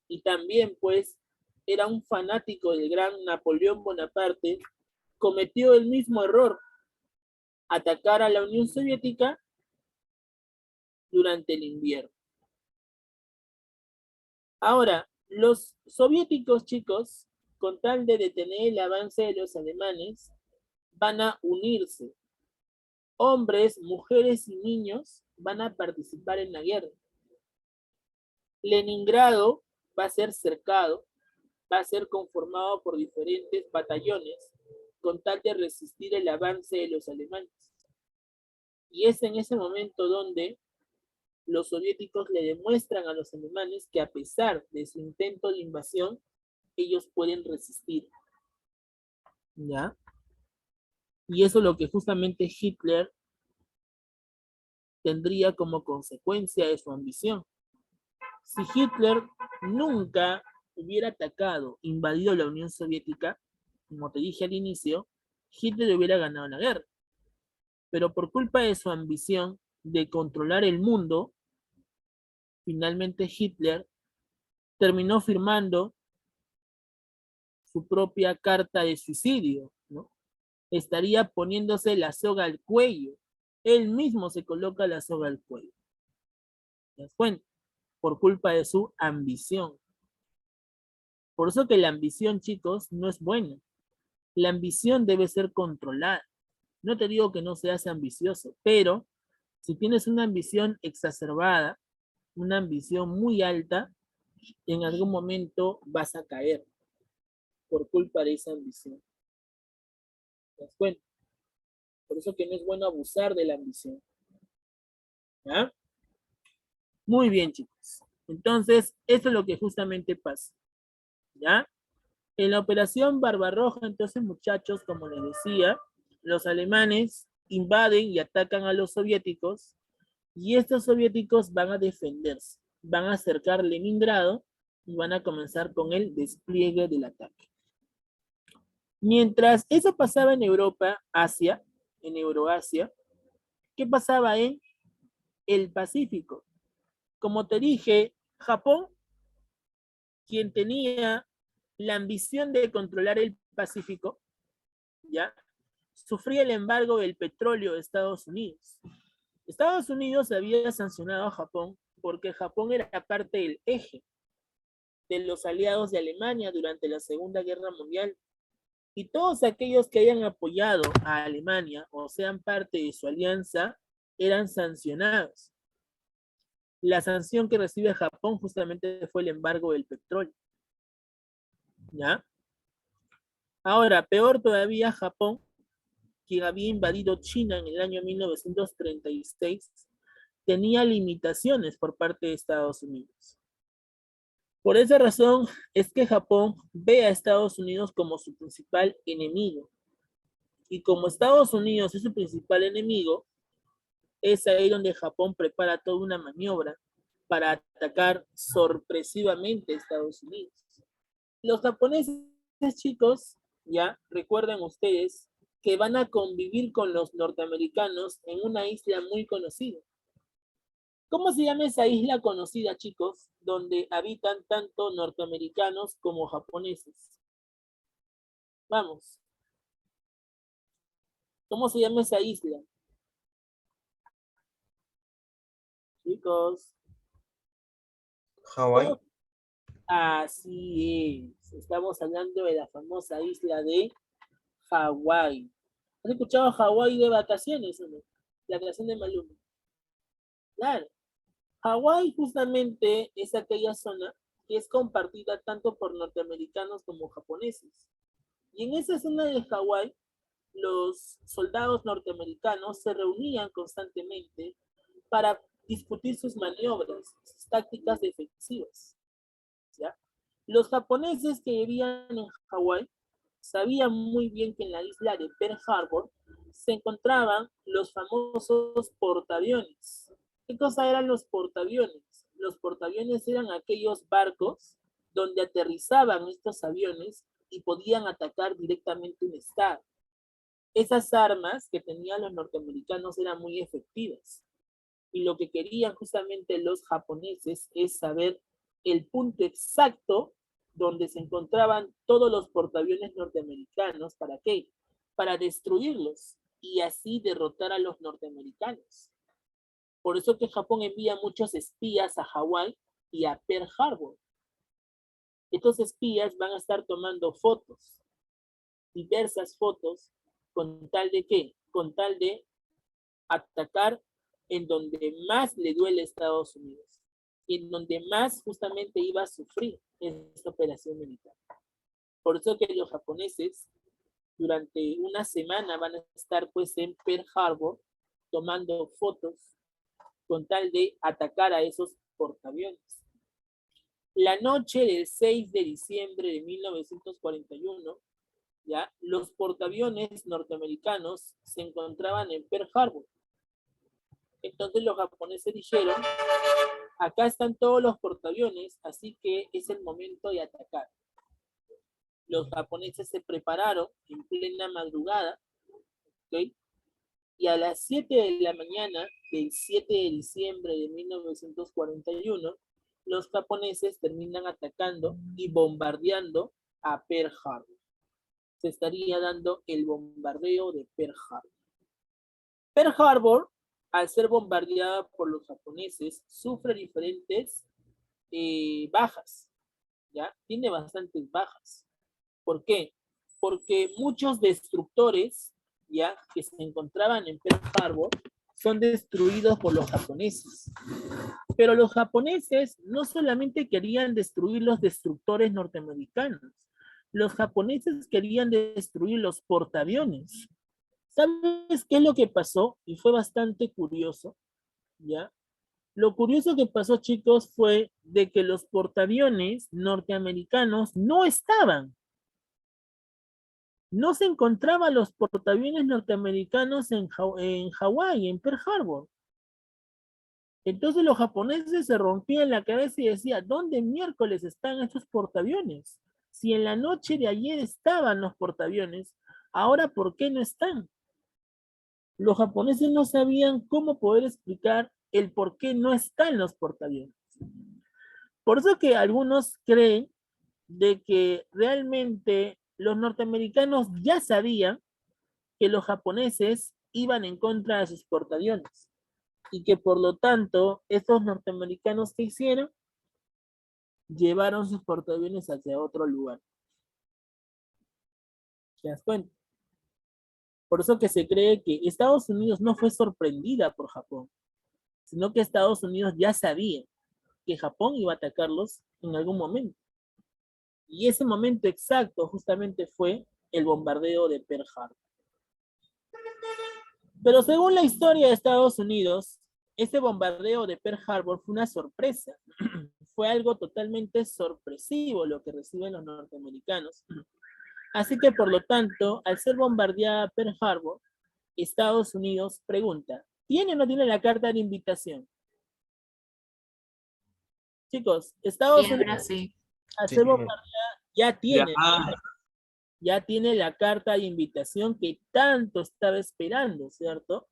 y también pues era un fanático del gran Napoleón Bonaparte, cometió el mismo error, atacar a la Unión Soviética durante el invierno. Ahora, los soviéticos, chicos, con tal de detener el avance de los alemanes, van a unirse. Hombres, mujeres y niños van a participar en la guerra. Leningrado va a ser cercado, va a ser conformado por diferentes batallones con tal de resistir el avance de los alemanes. Y es en ese momento donde los soviéticos le demuestran a los alemanes que a pesar de su intento de invasión, ellos pueden resistir. ¿Ya? Y eso es lo que justamente Hitler tendría como consecuencia de su ambición. Si Hitler nunca hubiera atacado, invadido la Unión Soviética, como te dije al inicio, Hitler hubiera ganado la guerra. Pero por culpa de su ambición de controlar el mundo, finalmente Hitler terminó firmando su propia carta de suicidio, ¿no? Estaría poniéndose la soga al cuello. Él mismo se coloca la soga al cuello. ¿Te das cuenta? Por culpa de su ambición. Por eso que la ambición, chicos, no es buena. La ambición debe ser controlada. No te digo que no seas ambicioso, pero si tienes una ambición exacerbada, una ambición muy alta, en algún momento vas a caer por culpa de esa ambición. ¿Te das cuenta? Por eso que no es bueno abusar de la ambición. ¿Ya? Muy bien, chicos. Entonces, esto es lo que justamente pasa. ¿Ya? En la operación Barbarroja, entonces, muchachos, como les decía, los alemanes invaden y atacan a los soviéticos y estos soviéticos van a defenderse, van a acercar Leningrado y van a comenzar con el despliegue del ataque. Mientras eso pasaba en Europa, Asia, en Euroasia, ¿qué pasaba en el Pacífico? Como te dije, Japón, quien tenía la ambición de controlar el Pacífico, ¿ya? Sufría el embargo del petróleo de Estados Unidos. Estados Unidos había sancionado a Japón porque Japón era parte del eje de los aliados de Alemania durante la Segunda Guerra Mundial. Y todos aquellos que hayan apoyado a Alemania o sean parte de su alianza eran sancionados. La sanción que recibe Japón justamente fue el embargo del petróleo. ¿Ya? Ahora, peor todavía, Japón, quien había invadido China en el año 1936, tenía limitaciones por parte de Estados Unidos. Por esa razón es que Japón ve a Estados Unidos como su principal enemigo. Y como Estados Unidos es su principal enemigo, es ahí donde Japón prepara toda una maniobra para atacar sorpresivamente a Estados Unidos. Los japoneses, chicos, ya recuerden ustedes que van a convivir con los norteamericanos en una isla muy conocida. ¿Cómo se llama esa isla conocida, chicos, donde habitan tanto norteamericanos como japoneses? Vamos. ¿Cómo se llama esa isla? Chicos. Hawái. Así es. Estamos hablando de la famosa isla de Hawái. ¿Has escuchado Hawái de vacaciones o no? La canción de Maluma. Claro. Hawái justamente es aquella zona que es compartida tanto por norteamericanos como japoneses. Y en esa zona de Hawái, los soldados norteamericanos se reunían constantemente para discutir sus maniobras, sus tácticas defensivas. ¿Ya? Los japoneses que vivían en Hawái sabían muy bien que en la isla de Pearl Harbor se encontraban los famosos portaaviones. ¿Qué cosa eran los portaaviones? Los portaaviones eran aquellos barcos donde aterrizaban estos aviones y podían atacar directamente un estado. Esas armas que tenían los norteamericanos eran muy efectivas. Y lo que querían justamente los japoneses es saber el punto exacto donde se encontraban todos los portaaviones norteamericanos. ¿Para qué? Para destruirlos y así derrotar a los norteamericanos. Por eso que Japón envía muchos espías a Hawái y a Pearl Harbor. Estos espías van a estar tomando fotos, diversas fotos, con tal de ¿qué? Con tal de atacar en donde más le duele a Estados Unidos y en donde más justamente iba a sufrir esta operación militar. Por eso que los japoneses durante una semana van a estar pues en Pearl Harbor tomando fotos con tal de atacar a esos portaaviones. La noche del 6 de diciembre de 1941, ¿ya? Los portaaviones norteamericanos se encontraban en Pearl Harbor. Entonces los japoneses dijeron, acá están todos los portaaviones, así que es el momento de atacar. Los japoneses se prepararon en plena madrugada, ¿okay? Y a las 7 de la mañana del 7 de diciembre de 1941, los japoneses terminan atacando y bombardeando a Pearl Harbor. Se estaría dando el bombardeo de Pearl Harbor. Pearl Harbor, al ser bombardeada por los japoneses, sufre diferentes bajas, ¿ya? Tiene bastantes bajas. ¿Por qué? Porque muchos destructores, ¿ya? Que se encontraban en Pearl Harbor son destruidos por los japoneses. Pero los japoneses no solamente querían destruir los destructores norteamericanos, los japoneses querían destruir los portaaviones. ¿Sabes qué es lo que pasó? Y fue bastante curioso, ¿ya? Lo curioso que pasó, chicos, fue de que los portaaviones norteamericanos no estaban. No se encontraban los portaaviones norteamericanos en Hawái, en Pearl Harbor. Entonces los japoneses se rompían la cabeza y decían, ¿dónde miércoles están estos portaaviones? Si en la noche de ayer estaban los portaaviones, ahora ¿por qué no están? Los japoneses no sabían cómo poder explicar el por qué no están los portaaviones. Por eso que algunos creen de que realmente los norteamericanos ya sabían que los japoneses iban en contra de sus portaaviones y que por lo tanto estos norteamericanos que hicieron llevaron sus portaaviones hacia otro lugar. ¿Te das cuenta? Por eso que se cree que Estados Unidos no fue sorprendida por Japón, sino que Estados Unidos ya sabía que Japón iba a atacarlos en algún momento. Y ese momento exacto justamente fue el bombardeo de Pearl Harbor. Pero según la historia de Estados Unidos, ese bombardeo de Pearl Harbor fue una sorpresa. Fue algo totalmente sorpresivo lo que reciben los norteamericanos. Así que por lo tanto, al ser bombardeada Pearl Harbor, Estados Unidos pregunta, ¿tiene o no tiene la carta de invitación? Chicos, Estados Y ahora Unidos sí. al Sí. ser bombardeada ya tiene. Ya. Ya tiene la carta de invitación que tanto estaba esperando, ¿cierto?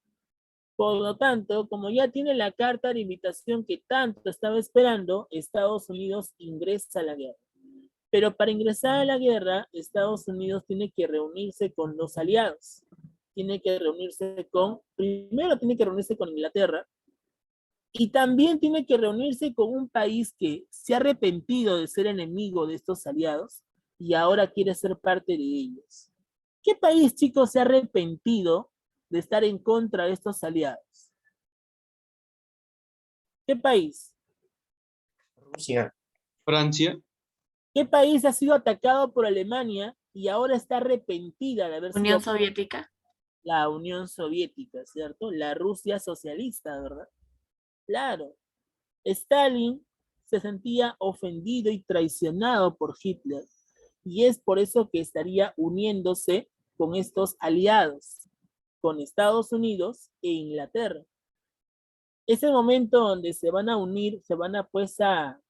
Por lo tanto, como ya tiene la carta de invitación que tanto estaba esperando, Estados Unidos ingresa a la guerra. Pero para ingresar a la guerra, Estados Unidos tiene que reunirse con los aliados. Primero tiene que reunirse con Inglaterra, y también tiene que reunirse con un país que se ha arrepentido de ser enemigo de estos aliados y ahora quiere ser parte de ellos. ¿Qué país, chicos, se ha arrepentido de estar en contra de estos aliados? ¿Qué país? Rusia. Francia. ¿Qué país ha sido atacado por Alemania y ahora está arrepentida de haber Unión sido Soviética. la Unión Soviética, ¿cierto? La Rusia socialista, ¿verdad? Claro, Stalin se sentía ofendido y traicionado por Hitler, y es por eso que estaría uniéndose con estos aliados, con Estados Unidos e Inglaterra. Es el momento donde se van a unir, se van a pues a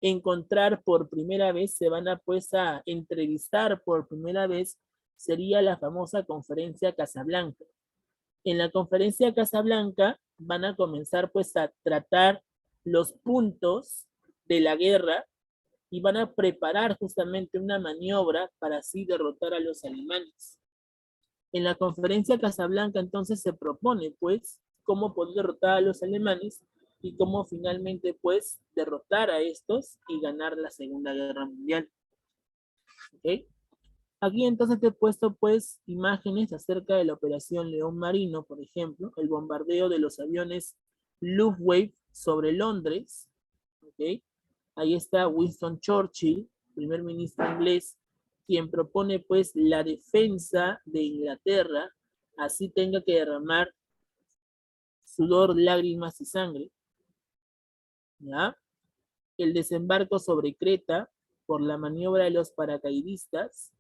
encontrar por primera vez, se van a pues a entrevistar por primera vez, sería la famosa conferencia Casablanca. En la conferencia Casablanca van a comenzar pues a tratar los puntos de la guerra y van a preparar justamente una maniobra para así derrotar a los alemanes. En la conferencia Casablanca entonces se propone pues cómo poder derrotar a los alemanes y cómo finalmente pues derrotar a estos y ganar la Segunda Guerra Mundial. ¿Okay? Aquí entonces te he puesto pues imágenes acerca de la operación León Marino, por ejemplo, el bombardeo de los aviones Luftwaffe sobre Londres. ¿Okay? Ahí está Winston Churchill, primer ministro inglés, quien propone pues la defensa de Inglaterra, así tenga que derramar sudor, lágrimas y sangre. ¿Ya? El desembarco sobre Creta por la maniobra de los paracaidistas.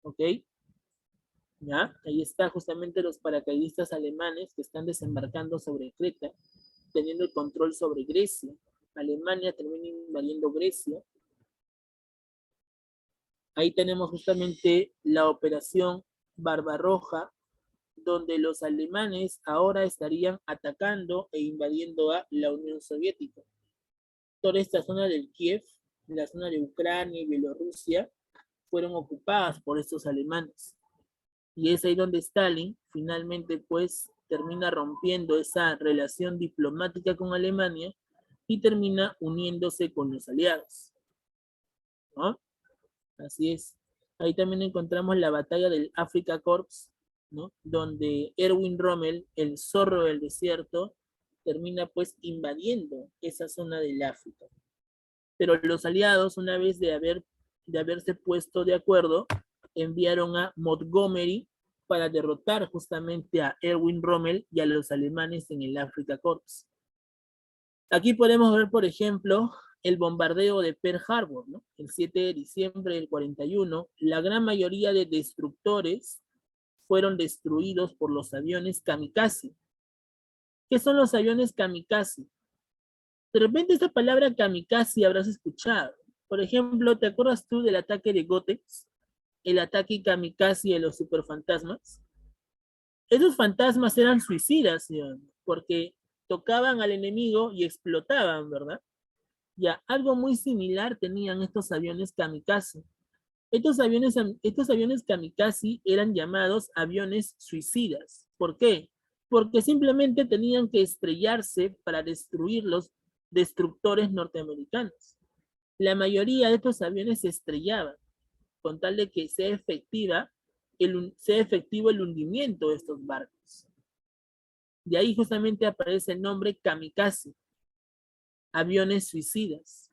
¿Ok? ¿Ya? Ahí está justamente los paracaidistas alemanes que están desembarcando sobre Creta, teniendo el control sobre Grecia. Alemania termina invadiendo Grecia. Ahí tenemos justamente la operación Barbarroja, donde los alemanes ahora estarían atacando e invadiendo a la Unión Soviética. Toda esta zona del Kiev, la zona de Ucrania y Bielorrusia, fueron ocupadas por estos alemanes. Y es ahí donde Stalin finalmente pues termina rompiendo esa relación diplomática con Alemania y termina uniéndose con los aliados. ¿No? Así es. Ahí también encontramos la batalla del Afrika Korps, ¿no? Donde Erwin Rommel, el zorro del desierto, termina pues invadiendo esa zona del África. Pero los aliados, una vez de haberse puesto de acuerdo, enviaron a Montgomery para derrotar justamente a Erwin Rommel y a los alemanes en el Afrika Korps. Aquí podemos ver, por ejemplo, el bombardeo de Pearl Harbor, ¿no? El 7 de diciembre del 41, la gran mayoría de destructores fueron destruidos por los aviones kamikaze. ¿Qué son los aviones kamikaze? De repente esta palabra kamikaze habrás escuchado. Por ejemplo, ¿te acuerdas tú del ataque de Gotex? El ataque kamikaze de los superfantasmas. Esos fantasmas eran suicidas, señor, porque tocaban al enemigo y explotaban, ¿verdad? Ya, algo muy similar tenían estos aviones kamikaze. Estos aviones kamikaze eran llamados aviones suicidas. ¿Por qué? Porque simplemente tenían que estrellarse para destruir los destructores norteamericanos. La mayoría de estos aviones se estrellaban con tal de que sea efectivo el hundimiento de estos barcos. De ahí justamente aparece el nombre kamikaze, aviones suicidas.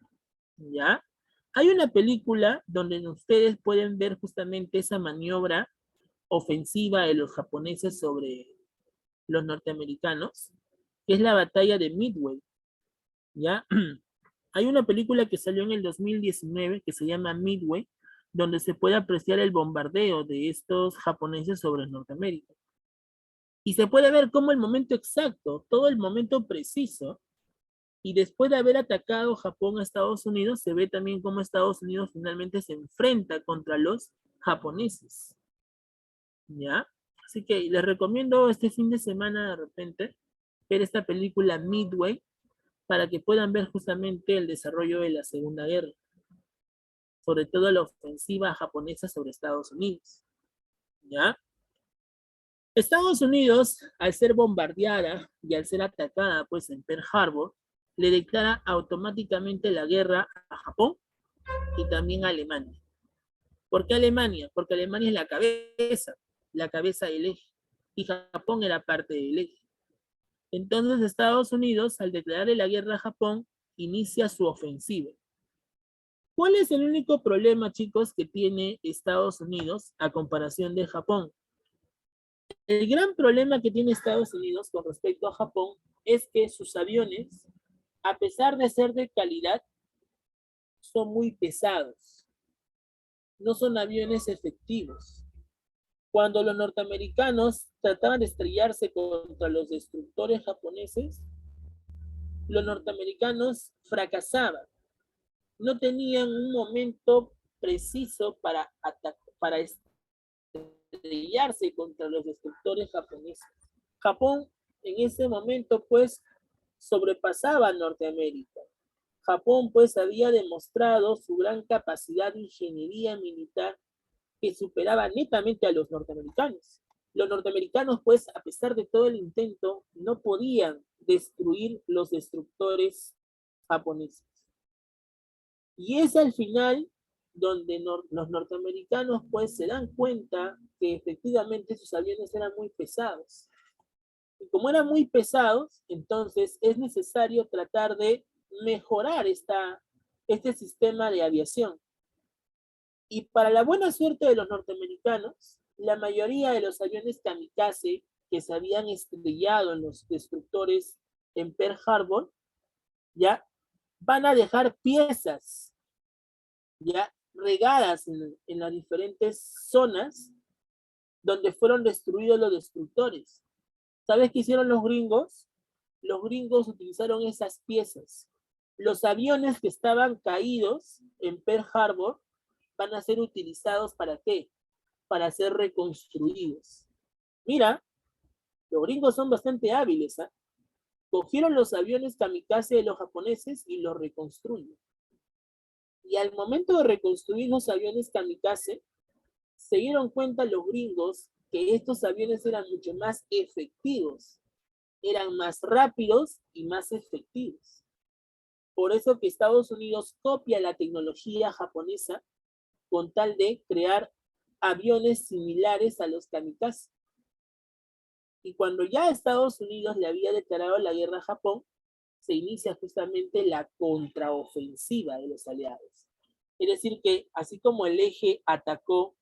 ¿Ya? Hay una película donde ustedes pueden ver justamente esa maniobra ofensiva de los japoneses sobre los norteamericanos, que es la batalla de Midway. ¿Ya? Hay una película que salió en el 2019 que se llama Midway, donde se puede apreciar el bombardeo de estos japoneses sobre Norteamérica. Y se puede ver cómo el momento exacto, todo el momento preciso, y después de haber atacado Japón a Estados Unidos, se ve también cómo Estados Unidos finalmente se enfrenta contra los japoneses. ¿Ya? Así que les recomiendo este fin de semana de repente ver esta película Midway para que puedan ver justamente el desarrollo de la Segunda Guerra, sobre todo la ofensiva japonesa sobre Estados Unidos. ¿Ya? Estados Unidos, al ser bombardeada y al ser atacada pues en Pearl Harbor, le declara automáticamente la guerra a Japón y también a Alemania. ¿Por qué Alemania? Porque Alemania es la cabeza del eje, y Japón era parte del eje. Entonces Estados Unidos, al declararle la guerra a Japón, inicia su ofensiva. ¿Cuál es el único problema, chicos, que tiene Estados Unidos a comparación de Japón? El gran problema que tiene Estados Unidos con respecto a Japón es que sus aviones, a pesar de ser de calidad, son muy pesados. No son aviones efectivos. Cuando los norteamericanos trataban de estrellarse contra los destructores japoneses, los norteamericanos fracasaban. No tenían un momento preciso para estrellarse contra los destructores japoneses. Japón en ese momento pues sobrepasaba a Norteamérica. Japón pues había demostrado su gran capacidad de ingeniería militar que superaba netamente a los norteamericanos. Los norteamericanos pues a pesar de todo el intento no podían destruir los destructores japoneses. Y es al final donde los norteamericanos pues se dan cuenta que efectivamente sus aviones eran muy pesados. Y como eran muy pesados, entonces es necesario tratar de mejorar este sistema de aviación. Y para la buena suerte de los norteamericanos, la mayoría de los aviones kamikaze que se habían estrellado en los destructores en Pearl Harbor, ya van a dejar piezas, ya regadas en las diferentes zonas donde fueron destruidos los destructores. ¿Sabes qué hicieron los gringos? Los gringos utilizaron esas piezas. Los aviones que estaban caídos en Pearl Harbor van a ser utilizados ¿para qué? Para ser reconstruidos. Mira, los gringos son bastante hábiles, ¿eh? Cogieron los aviones kamikaze de los japoneses y los reconstruyen. Y al momento de reconstruir los aviones kamikaze, se dieron cuenta los gringos que estos aviones eran mucho más efectivos, eran más rápidos y más efectivos. Por eso que Estados Unidos copia la tecnología japonesa con tal de crear aviones similares a los kamikaze. Y cuando ya Estados Unidos le había declarado la guerra a Japón, se inicia justamente la contraofensiva de los aliados. Es decir que así como el eje atacó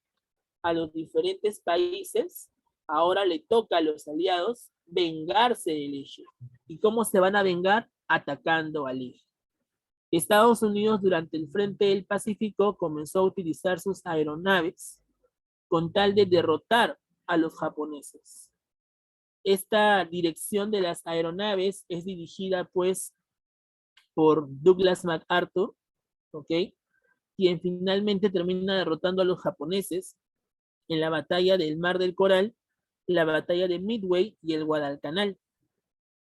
a los diferentes países, ahora le toca a los aliados vengarse del eje. ¿Y cómo se van a vengar? Atacando al eje. Estados Unidos durante el frente del Pacífico comenzó a utilizar sus aeronaves con tal de derrotar a los japoneses. Esta dirección de las aeronaves es dirigida pues por Douglas MacArthur, ¿ok? Quien finalmente termina derrotando a los japoneses en la batalla del Mar del Coral, la batalla de Midway y el Guadalcanal.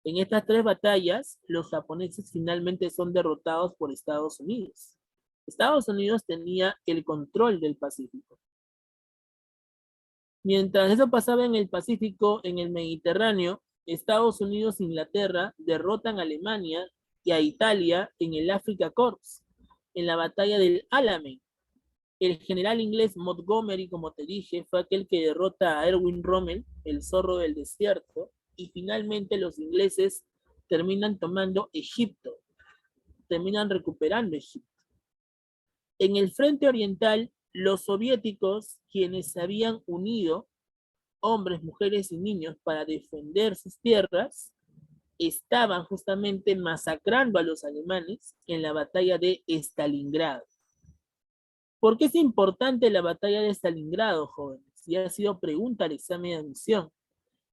En estas tres batallas, los japoneses finalmente son derrotados por Estados Unidos. Estados Unidos tenía el control del Pacífico. Mientras eso pasaba en el Pacífico, en el Mediterráneo, Estados Unidos e Inglaterra derrotan a Alemania y a Italia en el Africa Corps, en la batalla del Alamein. El general inglés Montgomery, como te dije, fue aquel que derrota a Erwin Rommel, el zorro del desierto, y finalmente los ingleses terminan tomando Egipto, terminan recuperando Egipto. En el frente oriental, los soviéticos, quienes se habían unido, hombres, mujeres y niños, para defender sus tierras, estaban justamente masacrando a los alemanes en la batalla de Stalingrado. ¿Por qué es importante la batalla de Stalingrado, jóvenes? Ya ha sido pregunta al examen de admisión.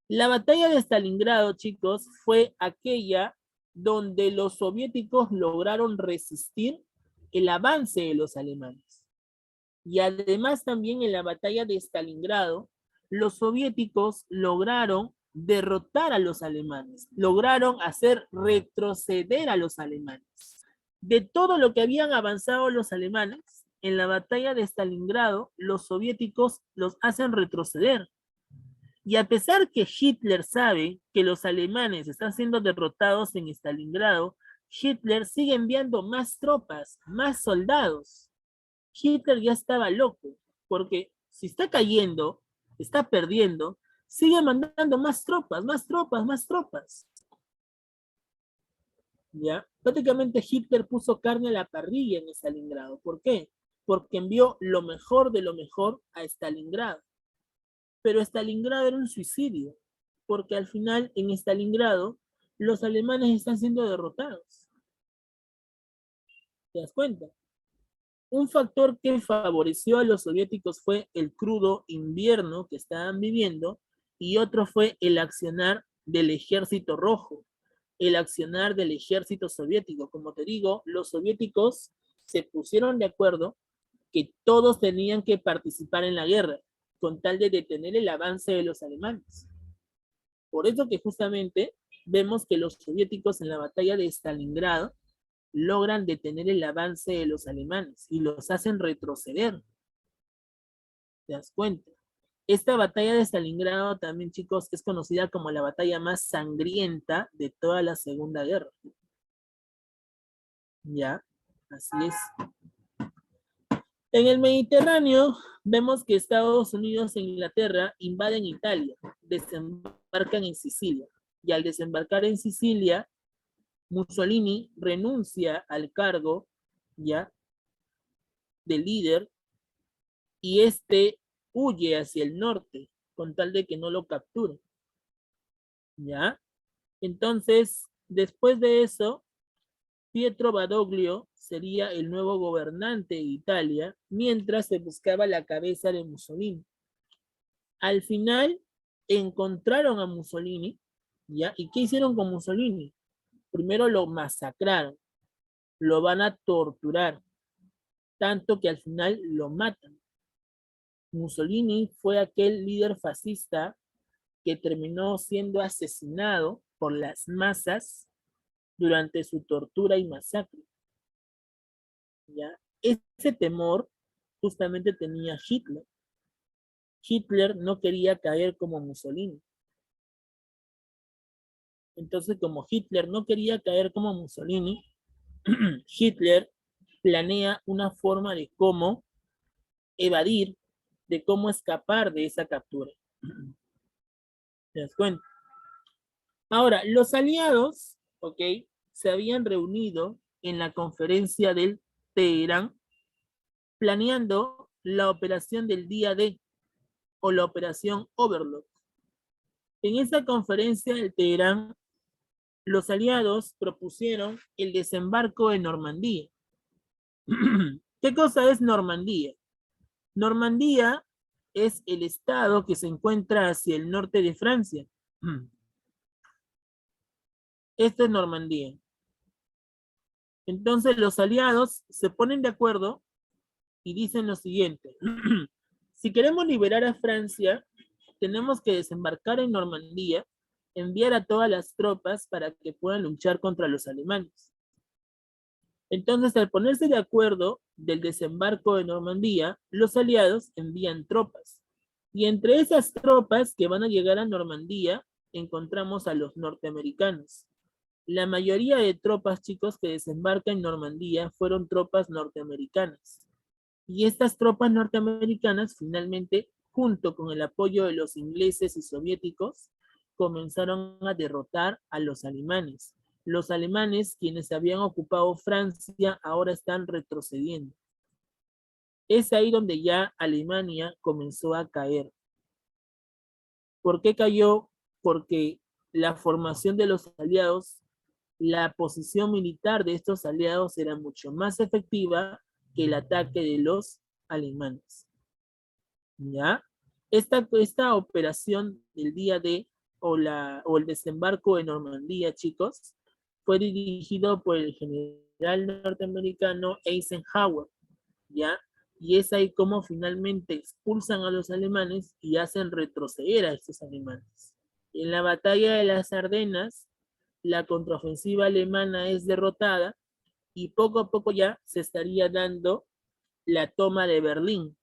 La batalla de Stalingrado, chicos, fue aquella donde los soviéticos lograron resistir el avance de los alemanes. Y además también en la batalla de Stalingrado, los soviéticos lograron derrotar a los alemanes, lograron hacer retroceder a los alemanes. De todo lo que habían avanzado los alemanes, en la batalla de Stalingrado, los soviéticos los hacen retroceder. Y a pesar que Hitler sabe que los alemanes están siendo derrotados en Stalingrado, Hitler sigue enviando más tropas, más soldados. Hitler ya estaba loco, porque si está cayendo, está perdiendo, sigue mandando más tropas, más tropas, más tropas. ¿Ya? Prácticamente Hitler puso carne a la parrilla en Stalingrado. ¿Por qué? Porque envió lo mejor de lo mejor a Stalingrado. Pero Stalingrado era un suicidio, porque al final en Stalingrado los alemanes están siendo derrotados. ¿Te das cuenta? Un factor que favoreció a los soviéticos fue el crudo invierno que estaban viviendo y otro fue el accionar del ejército rojo, el accionar del ejército soviético. Como te digo, los soviéticos se pusieron de acuerdo que todos tenían que participar en la guerra con tal de detener el avance de los alemanes. Por eso que justamente vemos que los soviéticos en la batalla de Stalingrado logran detener el avance de los alemanes y los hacen retroceder. ¿Te das cuenta? Esta batalla de Stalingrado también, chicos, es conocida como la batalla más sangrienta de toda la Segunda Guerra. ¿Ya? Así es. En el Mediterráneo, vemos que Estados Unidos e Inglaterra invaden Italia, desembarcan en Sicilia. Y al desembarcar en Sicilia, Mussolini renuncia al cargo, ¿ya?, de líder, y este huye hacia el norte con tal de que no lo capturen. ¿Ya? Entonces, después de eso, Pietro Badoglio sería el nuevo gobernante de Italia, mientras se buscaba la cabeza de Mussolini. Al final, encontraron a Mussolini, ¿ya? ¿Y qué hicieron con Mussolini? Primero lo masacraron, lo van a torturar, tanto que al final lo matan. Mussolini fue aquel líder fascista que terminó siendo asesinado por las masas durante su tortura y masacre. ¿Ya? Ese temor justamente tenía Hitler. Hitler no quería caer como Mussolini. Entonces, como Hitler no quería caer como Mussolini, Hitler planea una forma de cómo evadir, de cómo escapar de esa captura. ¿Te das cuenta? Ahora, los aliados, ¿ok?, se habían reunido en la conferencia del Teherán planeando la operación del día D o la operación Overlord. En esa conferencia del Teherán, los aliados propusieron el desembarco de Normandía. ¿Qué cosa es Normandía? Normandía es el estado que se encuentra hacia el norte de Francia. Esto es Normandía. Entonces los aliados se ponen de acuerdo y dicen lo siguiente: si queremos liberar a Francia, tenemos que desembarcar en Normandía, enviar a todas las tropas para que puedan luchar contra los alemanes. Entonces, al ponerse de acuerdo del desembarco de Normandía, los aliados envían tropas. Y entre esas tropas que van a llegar a Normandía, encontramos a los norteamericanos. La mayoría de tropas, chicos, que desembarcan en Normandía fueron tropas norteamericanas. Y estas tropas norteamericanas, finalmente, junto con el apoyo de los ingleses y soviéticos, comenzaron a derrotar a los alemanes. Los alemanes, quienes habían ocupado Francia, ahora están retrocediendo. Es ahí donde ya Alemania comenzó a caer. ¿Por qué cayó? Porque la formación de los aliados, la posición militar de estos aliados era mucho más efectiva que el ataque de los alemanes. ¿Ya? Esta operación del día D o el desembarco de Normandía, chicos, fue dirigido por el general norteamericano Eisenhower, ¿ya? Y es ahí como finalmente expulsan a los alemanes y hacen retroceder a estos alemanes. En la batalla de las Ardenas, la contraofensiva alemana es derrotada y poco a poco ya se estaría dando la toma de Berlín.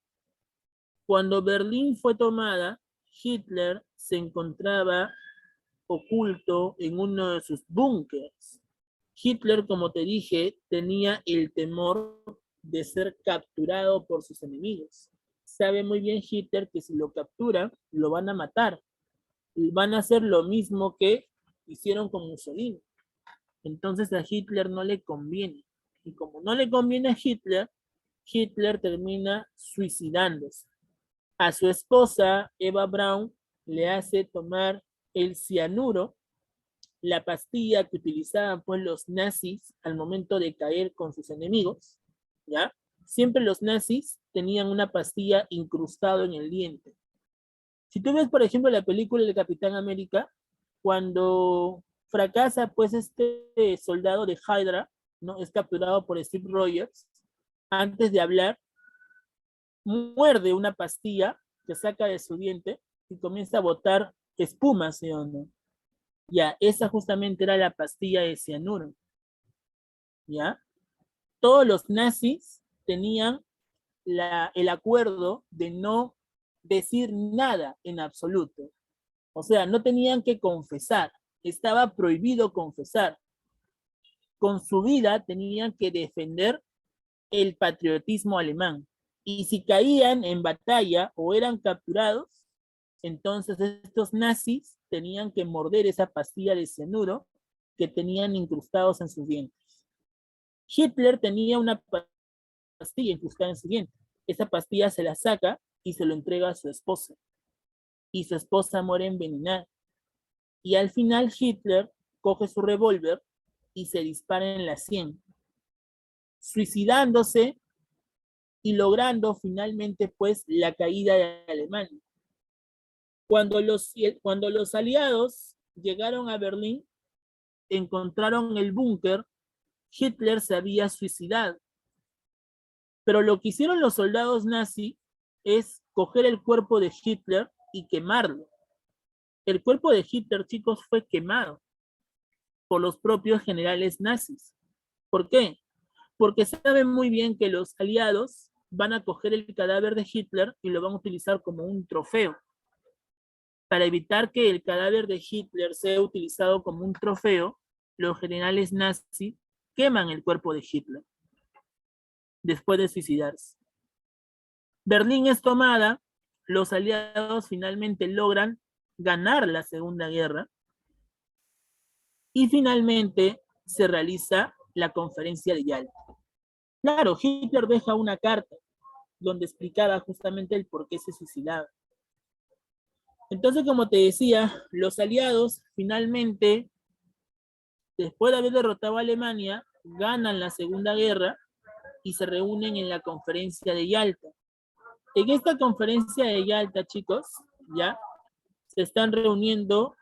Cuando Berlín fue tomada, Hitler se encontraba oculto en uno de sus búnkers. Hitler, como te dije, tenía el temor de ser capturado por sus enemigos. Sabe muy bien Hitler que si lo capturan, lo van a matar. Y van a hacer lo mismo que hicieron con Mussolini. Entonces a Hitler no le conviene. Y como no le conviene a Hitler, Hitler termina suicidándose. A su esposa, Eva Braun, le hace tomar el cianuro la pastilla que utilizaban pues los nazis al momento de caer con sus enemigos, ¿ya? Siempre los nazis tenían una pastilla incrustado en el diente. Si tú ves, por ejemplo, la película del Capitán América, cuando fracasa pues este soldado de Hydra, ¿no? Es capturado por Steve Rogers, antes de hablar, muerde una pastilla que saca de su diente y comienza a botar espuma, ¿sí o no? Ya, esa justamente era la pastilla de cianuro, ¿ya? Todos los nazis tenían el acuerdo de no decir nada en absoluto. O sea, no tenían que confesar, estaba prohibido confesar. Con su vida tenían que defender el patriotismo alemán. Y si caían en batalla o eran capturados, entonces estos nazis tenían que morder esa pastilla de cianuro que tenían incrustados en sus dientes. Hitler tenía una pastilla incrustada en su diente. Esa pastilla se la saca y se lo entrega a su esposa. Y su esposa muere envenenada. Y al final Hitler coge su revólver y se dispara en la sien, suicidándose y logrando finalmente pues la caída de Alemania. Cuando los aliados llegaron a Berlín, encontraron el búnker, Hitler se había suicidado. Pero lo que hicieron los soldados nazis es coger el cuerpo de Hitler y quemarlo. El cuerpo de Hitler, chicos, fue quemado por los propios generales nazis. ¿Por qué? Porque saben muy bien que los aliados van a coger el cadáver de Hitler y lo van a utilizar como un trofeo. Para evitar que el cadáver de Hitler sea utilizado como un trofeo, los generales nazis queman el cuerpo de Hitler después de suicidarse. Berlín es tomada, los aliados finalmente logran ganar la Segunda Guerra y finalmente se realiza la conferencia de Yalta. Claro, Hitler deja una carta donde explicaba justamente el por qué se suicidaba. Entonces, como te decía, los aliados finalmente, después de haber derrotado a Alemania, ganan la Segunda Guerra y se reúnen en la conferencia de Yalta. En esta conferencia de Yalta, chicos, ya se están reuniendo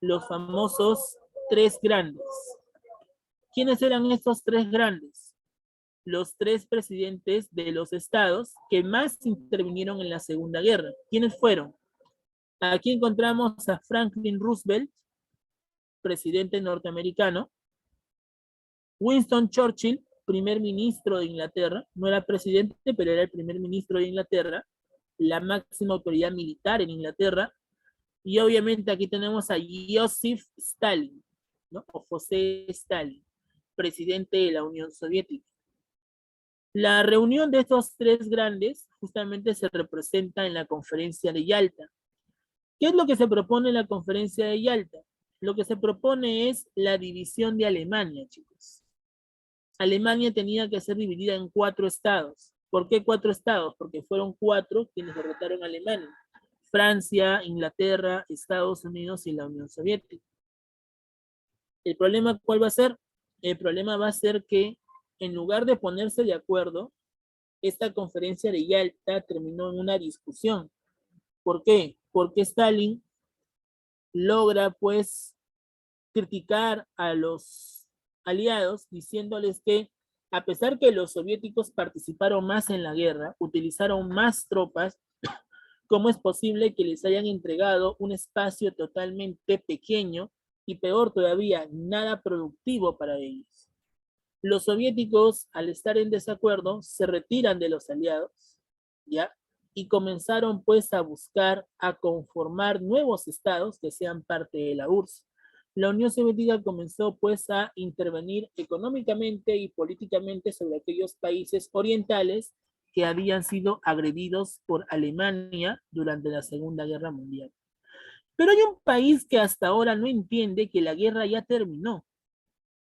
los famosos tres grandes. ¿Quiénes eran estos tres grandes? Los tres presidentes de los estados que más intervinieron en la Segunda Guerra. ¿Quiénes fueron? Aquí encontramos a Franklin Roosevelt, presidente norteamericano, Winston Churchill, primer ministro de Inglaterra, no era presidente, pero era el primer ministro de Inglaterra, la máxima autoridad militar en Inglaterra, y obviamente aquí tenemos a Joseph Stalin, ¿no? O José Stalin, presidente de la Unión Soviética. La reunión de estos tres grandes justamente se representa en la conferencia de Yalta. ¿Qué es lo que se propone en la conferencia de Yalta? Lo que se propone es la división de Alemania, chicos. Alemania tenía que ser dividida en 4 estados. ¿Por qué 4 estados? Porque fueron 4 quienes derrotaron a Alemania. Francia, Inglaterra, Estados Unidos y la Unión Soviética. ¿El problema cuál va a ser? El problema va a ser que en lugar de ponerse de acuerdo, esta conferencia de Yalta terminó en una discusión. ¿Por qué? Porque Stalin logra pues criticar a los aliados diciéndoles que a pesar que los soviéticos participaron más en la guerra, utilizaron más tropas, ¿cómo es posible que les hayan entregado un espacio totalmente pequeño y peor todavía, nada productivo para ellos? Los soviéticos, al estar en desacuerdo, se retiran de los aliados, ¿ya? Y comenzaron pues a buscar, a conformar nuevos estados que sean parte de la URSS. La Unión Soviética comenzó pues a intervenir económicamente y políticamente sobre aquellos países orientales que habían sido agredidos por Alemania durante la Segunda Guerra Mundial. Pero hay un país que hasta ahora no entiende que la guerra ya terminó.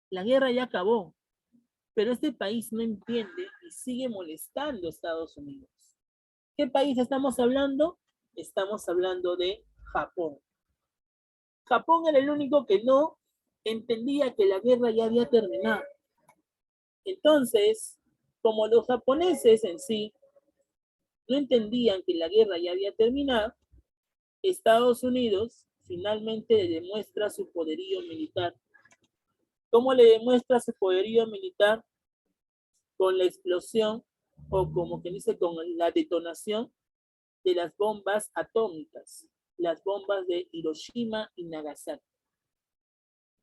La guerra ya acabó. Pero este país no entiende y sigue molestando a Estados Unidos. ¿Qué país estamos hablando? Estamos hablando de Japón. Japón era el único que no entendía que la guerra ya había terminado. Entonces, como los japoneses en sí no entendían que la guerra ya había terminado, Estados Unidos finalmente le demuestra su poderío militar. ¿Cómo le demuestra su poderío militar? Con la explosión, o como que dice, con la detonación de las bombas atómicas, las bombas de Hiroshima y Nagasaki.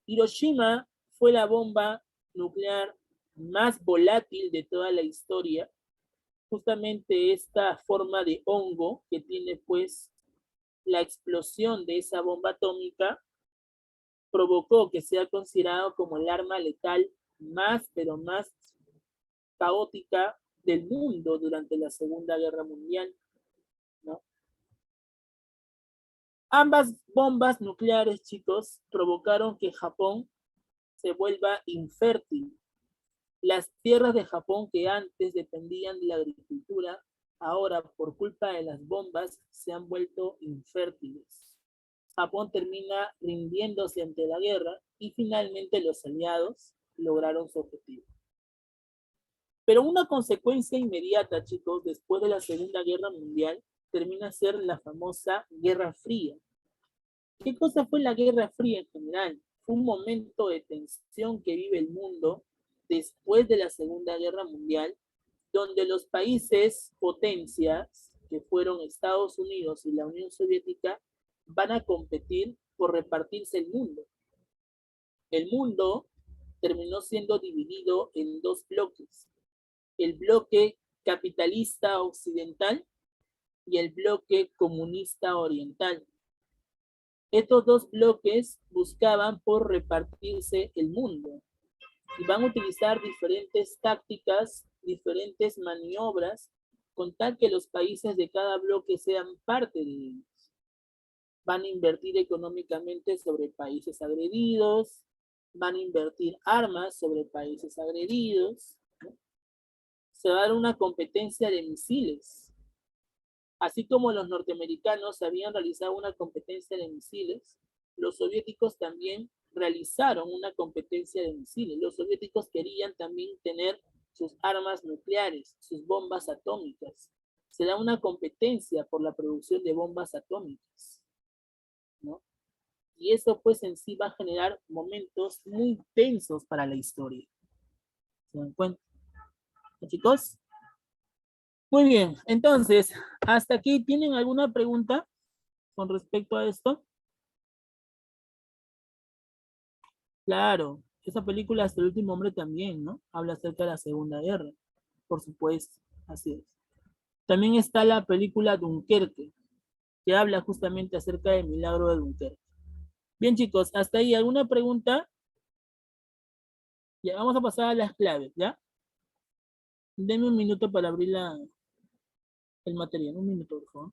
Hiroshima fue la bomba nuclear más volátil de toda la historia. Justamente esta forma de hongo que tiene pues la explosión de esa bomba atómica provocó que sea considerado como el arma letal más, pero más caótica del mundo durante la Segunda Guerra Mundial, ¿no? Ambas bombas nucleares, chicos, provocaron que Japón se vuelva infértil. Las tierras de Japón que antes dependían de la agricultura, ahora por culpa de las bombas se han vuelto infértiles. Japón termina rindiéndose ante la guerra y finalmente los aliados lograron su objetivo. Pero una consecuencia inmediata, chicos, después de la Segunda Guerra Mundial, termina a ser la famosa Guerra Fría. ¿Qué cosa fue la Guerra Fría en general? Fue un momento de tensión que vive el mundo después de la Segunda Guerra Mundial, donde los países potencias, que fueron Estados Unidos y la Unión Soviética, van a competir por repartirse el mundo. El mundo terminó siendo dividido en dos bloques: el bloque capitalista occidental y el bloque comunista oriental. Estos dos bloques buscaban por repartirse el mundo y van a utilizar diferentes tácticas, diferentes maniobras, con tal que los países de cada bloque sean parte de ellos. Van a invertir económicamente sobre países agredidos, van a invertir armas sobre países agredidos, ¿no? Se va a dar una competencia de misiles. Así como los norteamericanos habían realizado una competencia de misiles, los soviéticos también realizaron una competencia de misiles. Los soviéticos querían también tener sus armas nucleares, sus bombas atómicas. Se da una competencia por la producción de bombas atómicas, ¿no? Y eso pues en sí va a generar momentos muy tensos para la historia. ¿Se dan cuenta? ¿No, chicos? Muy bien, entonces, hasta aquí, ¿tienen alguna pregunta con respecto a esto? Claro, esa película Hasta el último hombre también, ¿no? Habla acerca de la Segunda Guerra, por supuesto, así es. También está la película Dunkerque, que habla justamente acerca del milagro de Dunkerque. Bien, chicos, hasta ahí, ¿alguna pregunta? Ya, vamos a pasar a las claves, ¿ya? Denme un minuto para abrir el material, un minuto, por favor.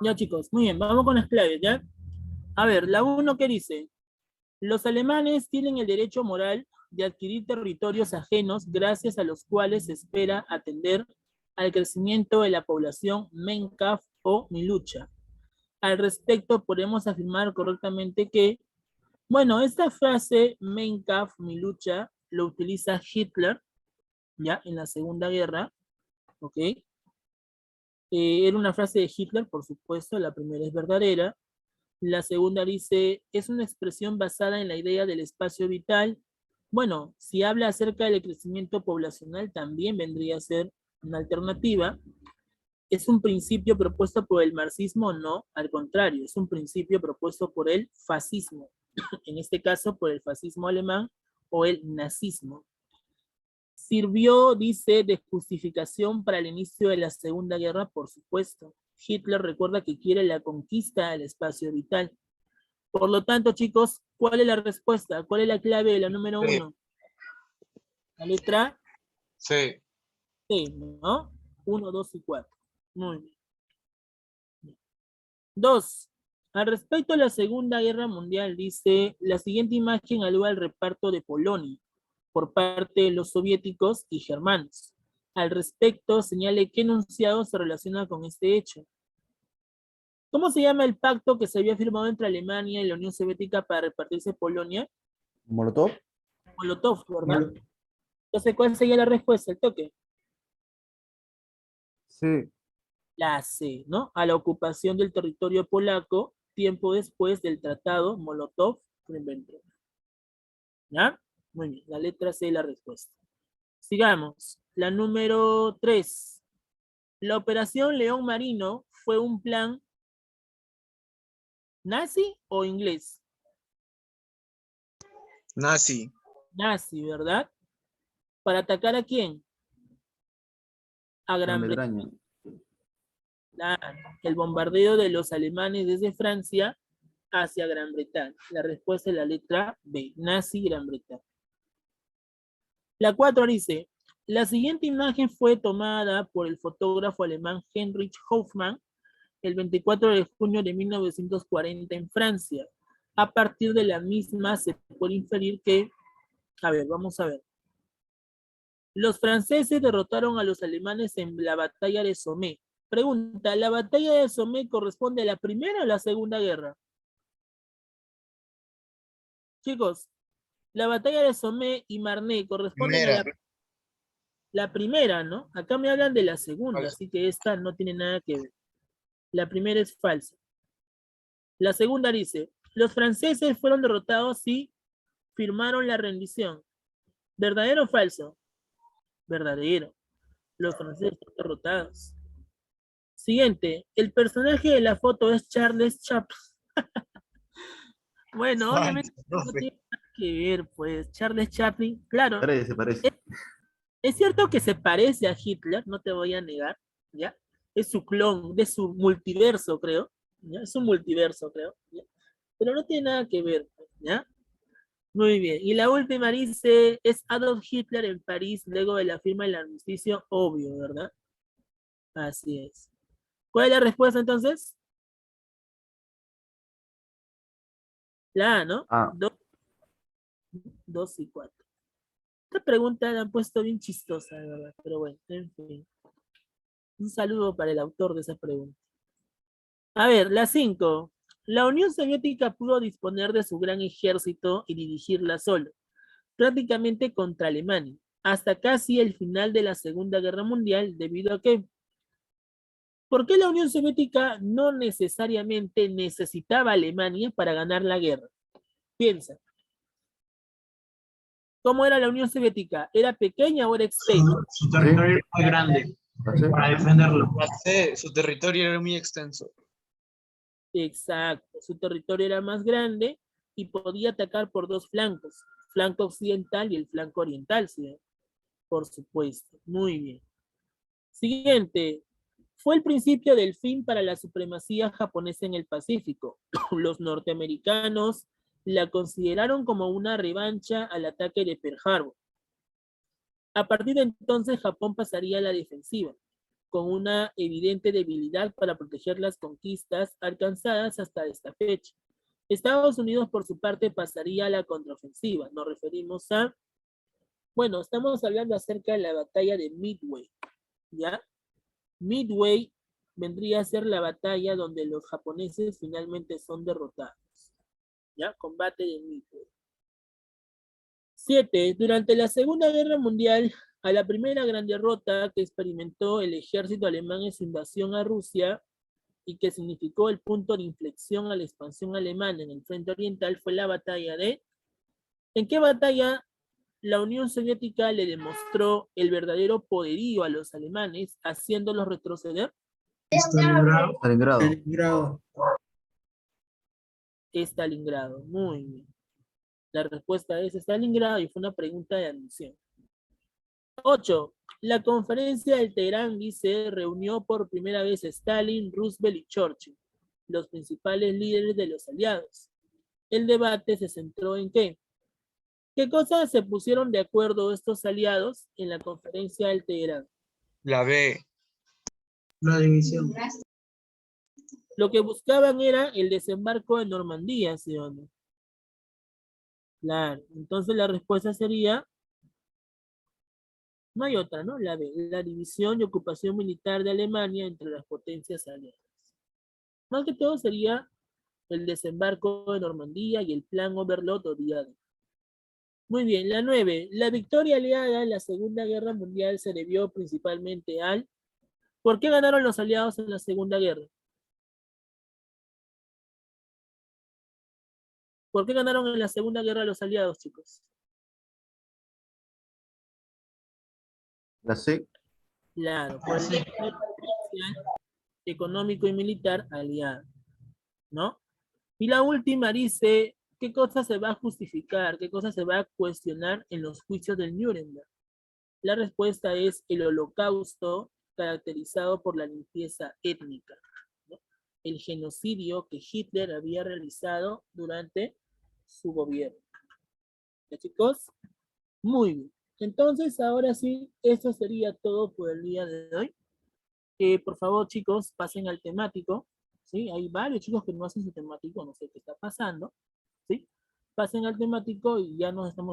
Ya, chicos, muy bien, vamos con las claves, ¿ya? A ver, la 1, ¿qué dice? Los alemanes tienen el derecho moral de adquirir territorios ajenos gracias a los cuales se espera atender al crecimiento de la población Mein-Kampf o mi lucha. Al respecto, podemos afirmar correctamente que, bueno, esta frase Mein-Kampf, mi lucha, lo utiliza Hitler, ¿ya? En la Segunda Guerra, ¿ok? Era una frase de Hitler, por supuesto, la primera es verdadera. La segunda dice, es una expresión basada en la idea del espacio vital. Bueno, si habla acerca del crecimiento poblacional, también vendría a ser una alternativa. ¿Es un principio propuesto por el marxismo? No, al contrario, es un principio propuesto por el fascismo. En este caso, por el fascismo alemán o el nazismo. Sirvió, dice, de justificación para el inicio de la Segunda Guerra, por supuesto. Hitler recuerda que quiere la conquista del espacio vital. Por lo tanto, chicos, ¿cuál es la respuesta? ¿Cuál es la clave de la número Sí. 1? La letra Sí. C, ¿no? 1, 2 y 4. Muy bien. 2. Al respecto de la Segunda Guerra Mundial, dice, la siguiente imagen alude al reparto de Polonia por parte de los soviéticos y germanos. Al respecto, señale qué enunciado se relaciona con este hecho. ¿Cómo se llama el pacto que se había firmado entre Alemania y la Unión Soviética para repartirse Polonia? Molotov. Molotov, ¿verdad? Molotov. Entonces, ¿cuál sería la respuesta? El toque. Sí. La C, ¿no? A la ocupación del territorio polaco tiempo después del tratado Molotov-Ribbentrop. ¿Ya? Muy bien, la letra C es la respuesta. Sigamos. La número 3. La Operación León Marino fue un plan nazi o inglés. Nazi. Nazi, ¿verdad? ¿Para atacar a quién? A Gran Bretaña. El bombardeo de los alemanes desde Francia hacia Gran Bretaña. La respuesta es la letra B, nazi Gran Bretaña. La 4 dice, la siguiente imagen fue tomada por el fotógrafo alemán Heinrich Hoffmann el 24 de junio de 1940 en Francia. A partir de la misma se puede inferir que, a ver, vamos a ver. Los franceses derrotaron a los alemanes en la batalla de Somme. Pregunta, ¿la batalla de Somme corresponde a la Primera o la Segunda Guerra? Chicos, la batalla de Somme y Marne corresponden a la primera, ¿no? Acá me hablan de la segunda, Falso. así que esta no tiene nada que ver. La primera es falsa. La segunda dice, los franceses fueron derrotados y firmaron la rendición. ¿Verdadero o falso? Verdadero. Los franceses fueron derrotados. Siguiente, el personaje de la foto es Charles Chaplin. Bueno, obviamente no tiene nada que ver, pues, Charles Chaplin, claro, Se parece. es cierto que se parece a Hitler, no te voy a negar, ¿ya? Es su clon, de su multiverso, creo, ¿ya? Es un multiverso, creo, ¿ya? Pero no tiene nada que ver, ¿ya? Muy bien, y la última dice, es Adolf Hitler en París luego de la firma del armisticio, obvio, ¿verdad? Así es. ¿Cuál es la respuesta entonces? La A, ¿no? Ah, 2 y 4. Esta pregunta la han puesto bien chistosa, de verdad, pero bueno, en fin. Un saludo para el autor de esa pregunta. A ver, la 5. La Unión Soviética pudo disponer de su gran ejército y dirigirla solo, prácticamente contra Alemania, hasta casi el final de la Segunda Guerra Mundial, debido a que, ¿por qué la Unión Soviética no necesariamente necesitaba a Alemania para ganar la guerra? Piensa. ¿Cómo era la Unión Soviética? ¿Era pequeña o era extensa? Su territorio era muy grande para defenderlo. Su territorio era muy extenso. Exacto, su territorio era más grande y podía atacar por dos flancos, flanco occidental y el flanco oriental, ¿sí? Por supuesto, muy bien. Siguiente, fue el principio del fin para la supremacía japonesa en el Pacífico. Los norteamericanos la consideraron como una revancha al ataque de Pearl Harbor. A partir de entonces, Japón pasaría a la defensiva, con una evidente debilidad para proteger las conquistas alcanzadas hasta esta fecha. Estados Unidos, por su parte, pasaría a la contraofensiva. Nos referimos a, bueno, estamos hablando acerca de la batalla de Midway, ¿ya? Midway vendría a ser la batalla donde los japoneses finalmente son derrotados, ¿ya? Combate de Midway. 7. Durante la Segunda Guerra Mundial, a la primera gran derrota que experimentó el ejército alemán en su invasión a Rusia y que significó el punto de inflexión a la expansión alemana en el frente oriental fue la batalla de... ¿En qué batalla la Unión Soviética le demostró el verdadero poderío a los alemanes, haciéndolos retroceder? Stalingrado. Stalingrado. Grado. Stalingrado, muy bien. La respuesta es Stalingrado y fue una pregunta de admisión. 8. La conferencia del Teherán, dice, reunió por primera vez a Stalin, Roosevelt y Churchill, los principales líderes de los aliados. El debate se centró en ¿qué? ¿Qué cosas se pusieron de acuerdo estos aliados en la conferencia del Teherán? La B. La división. Lo que buscaban era el desembarco de Normandía, ¿sí o no? Claro, entonces la respuesta sería, no hay otra, ¿no? La B, la división y ocupación militar de Alemania entre las potencias aliadas. Más que todo sería el desembarco de Normandía y el plan Overlord o Día D. Muy bien, la 9. La victoria aliada en la Segunda Guerra Mundial se debió principalmente al... ¿Por qué ganaron los aliados en la Segunda Guerra? ¿Por qué ganaron en la Segunda Guerra los aliados, chicos? La C. Claro, por el potencial económico y militar aliado, ¿no? Y la última dice, ¿qué cosa se va a justificar? ¿Qué cosa se va a cuestionar en los juicios del Nuremberg? La respuesta es el holocausto caracterizado por la limpieza étnica, ¿no? El genocidio que Hitler había realizado durante su gobierno. ¿Ya, chicos? Muy bien. Entonces, ahora sí, eso sería todo por el día de hoy. Por favor, chicos, pasen al temático. ¿Sí? Hay varios chicos que no hacen su temático, no sé qué está pasando. ¿Sí? Pasen al temático y ya nos estamos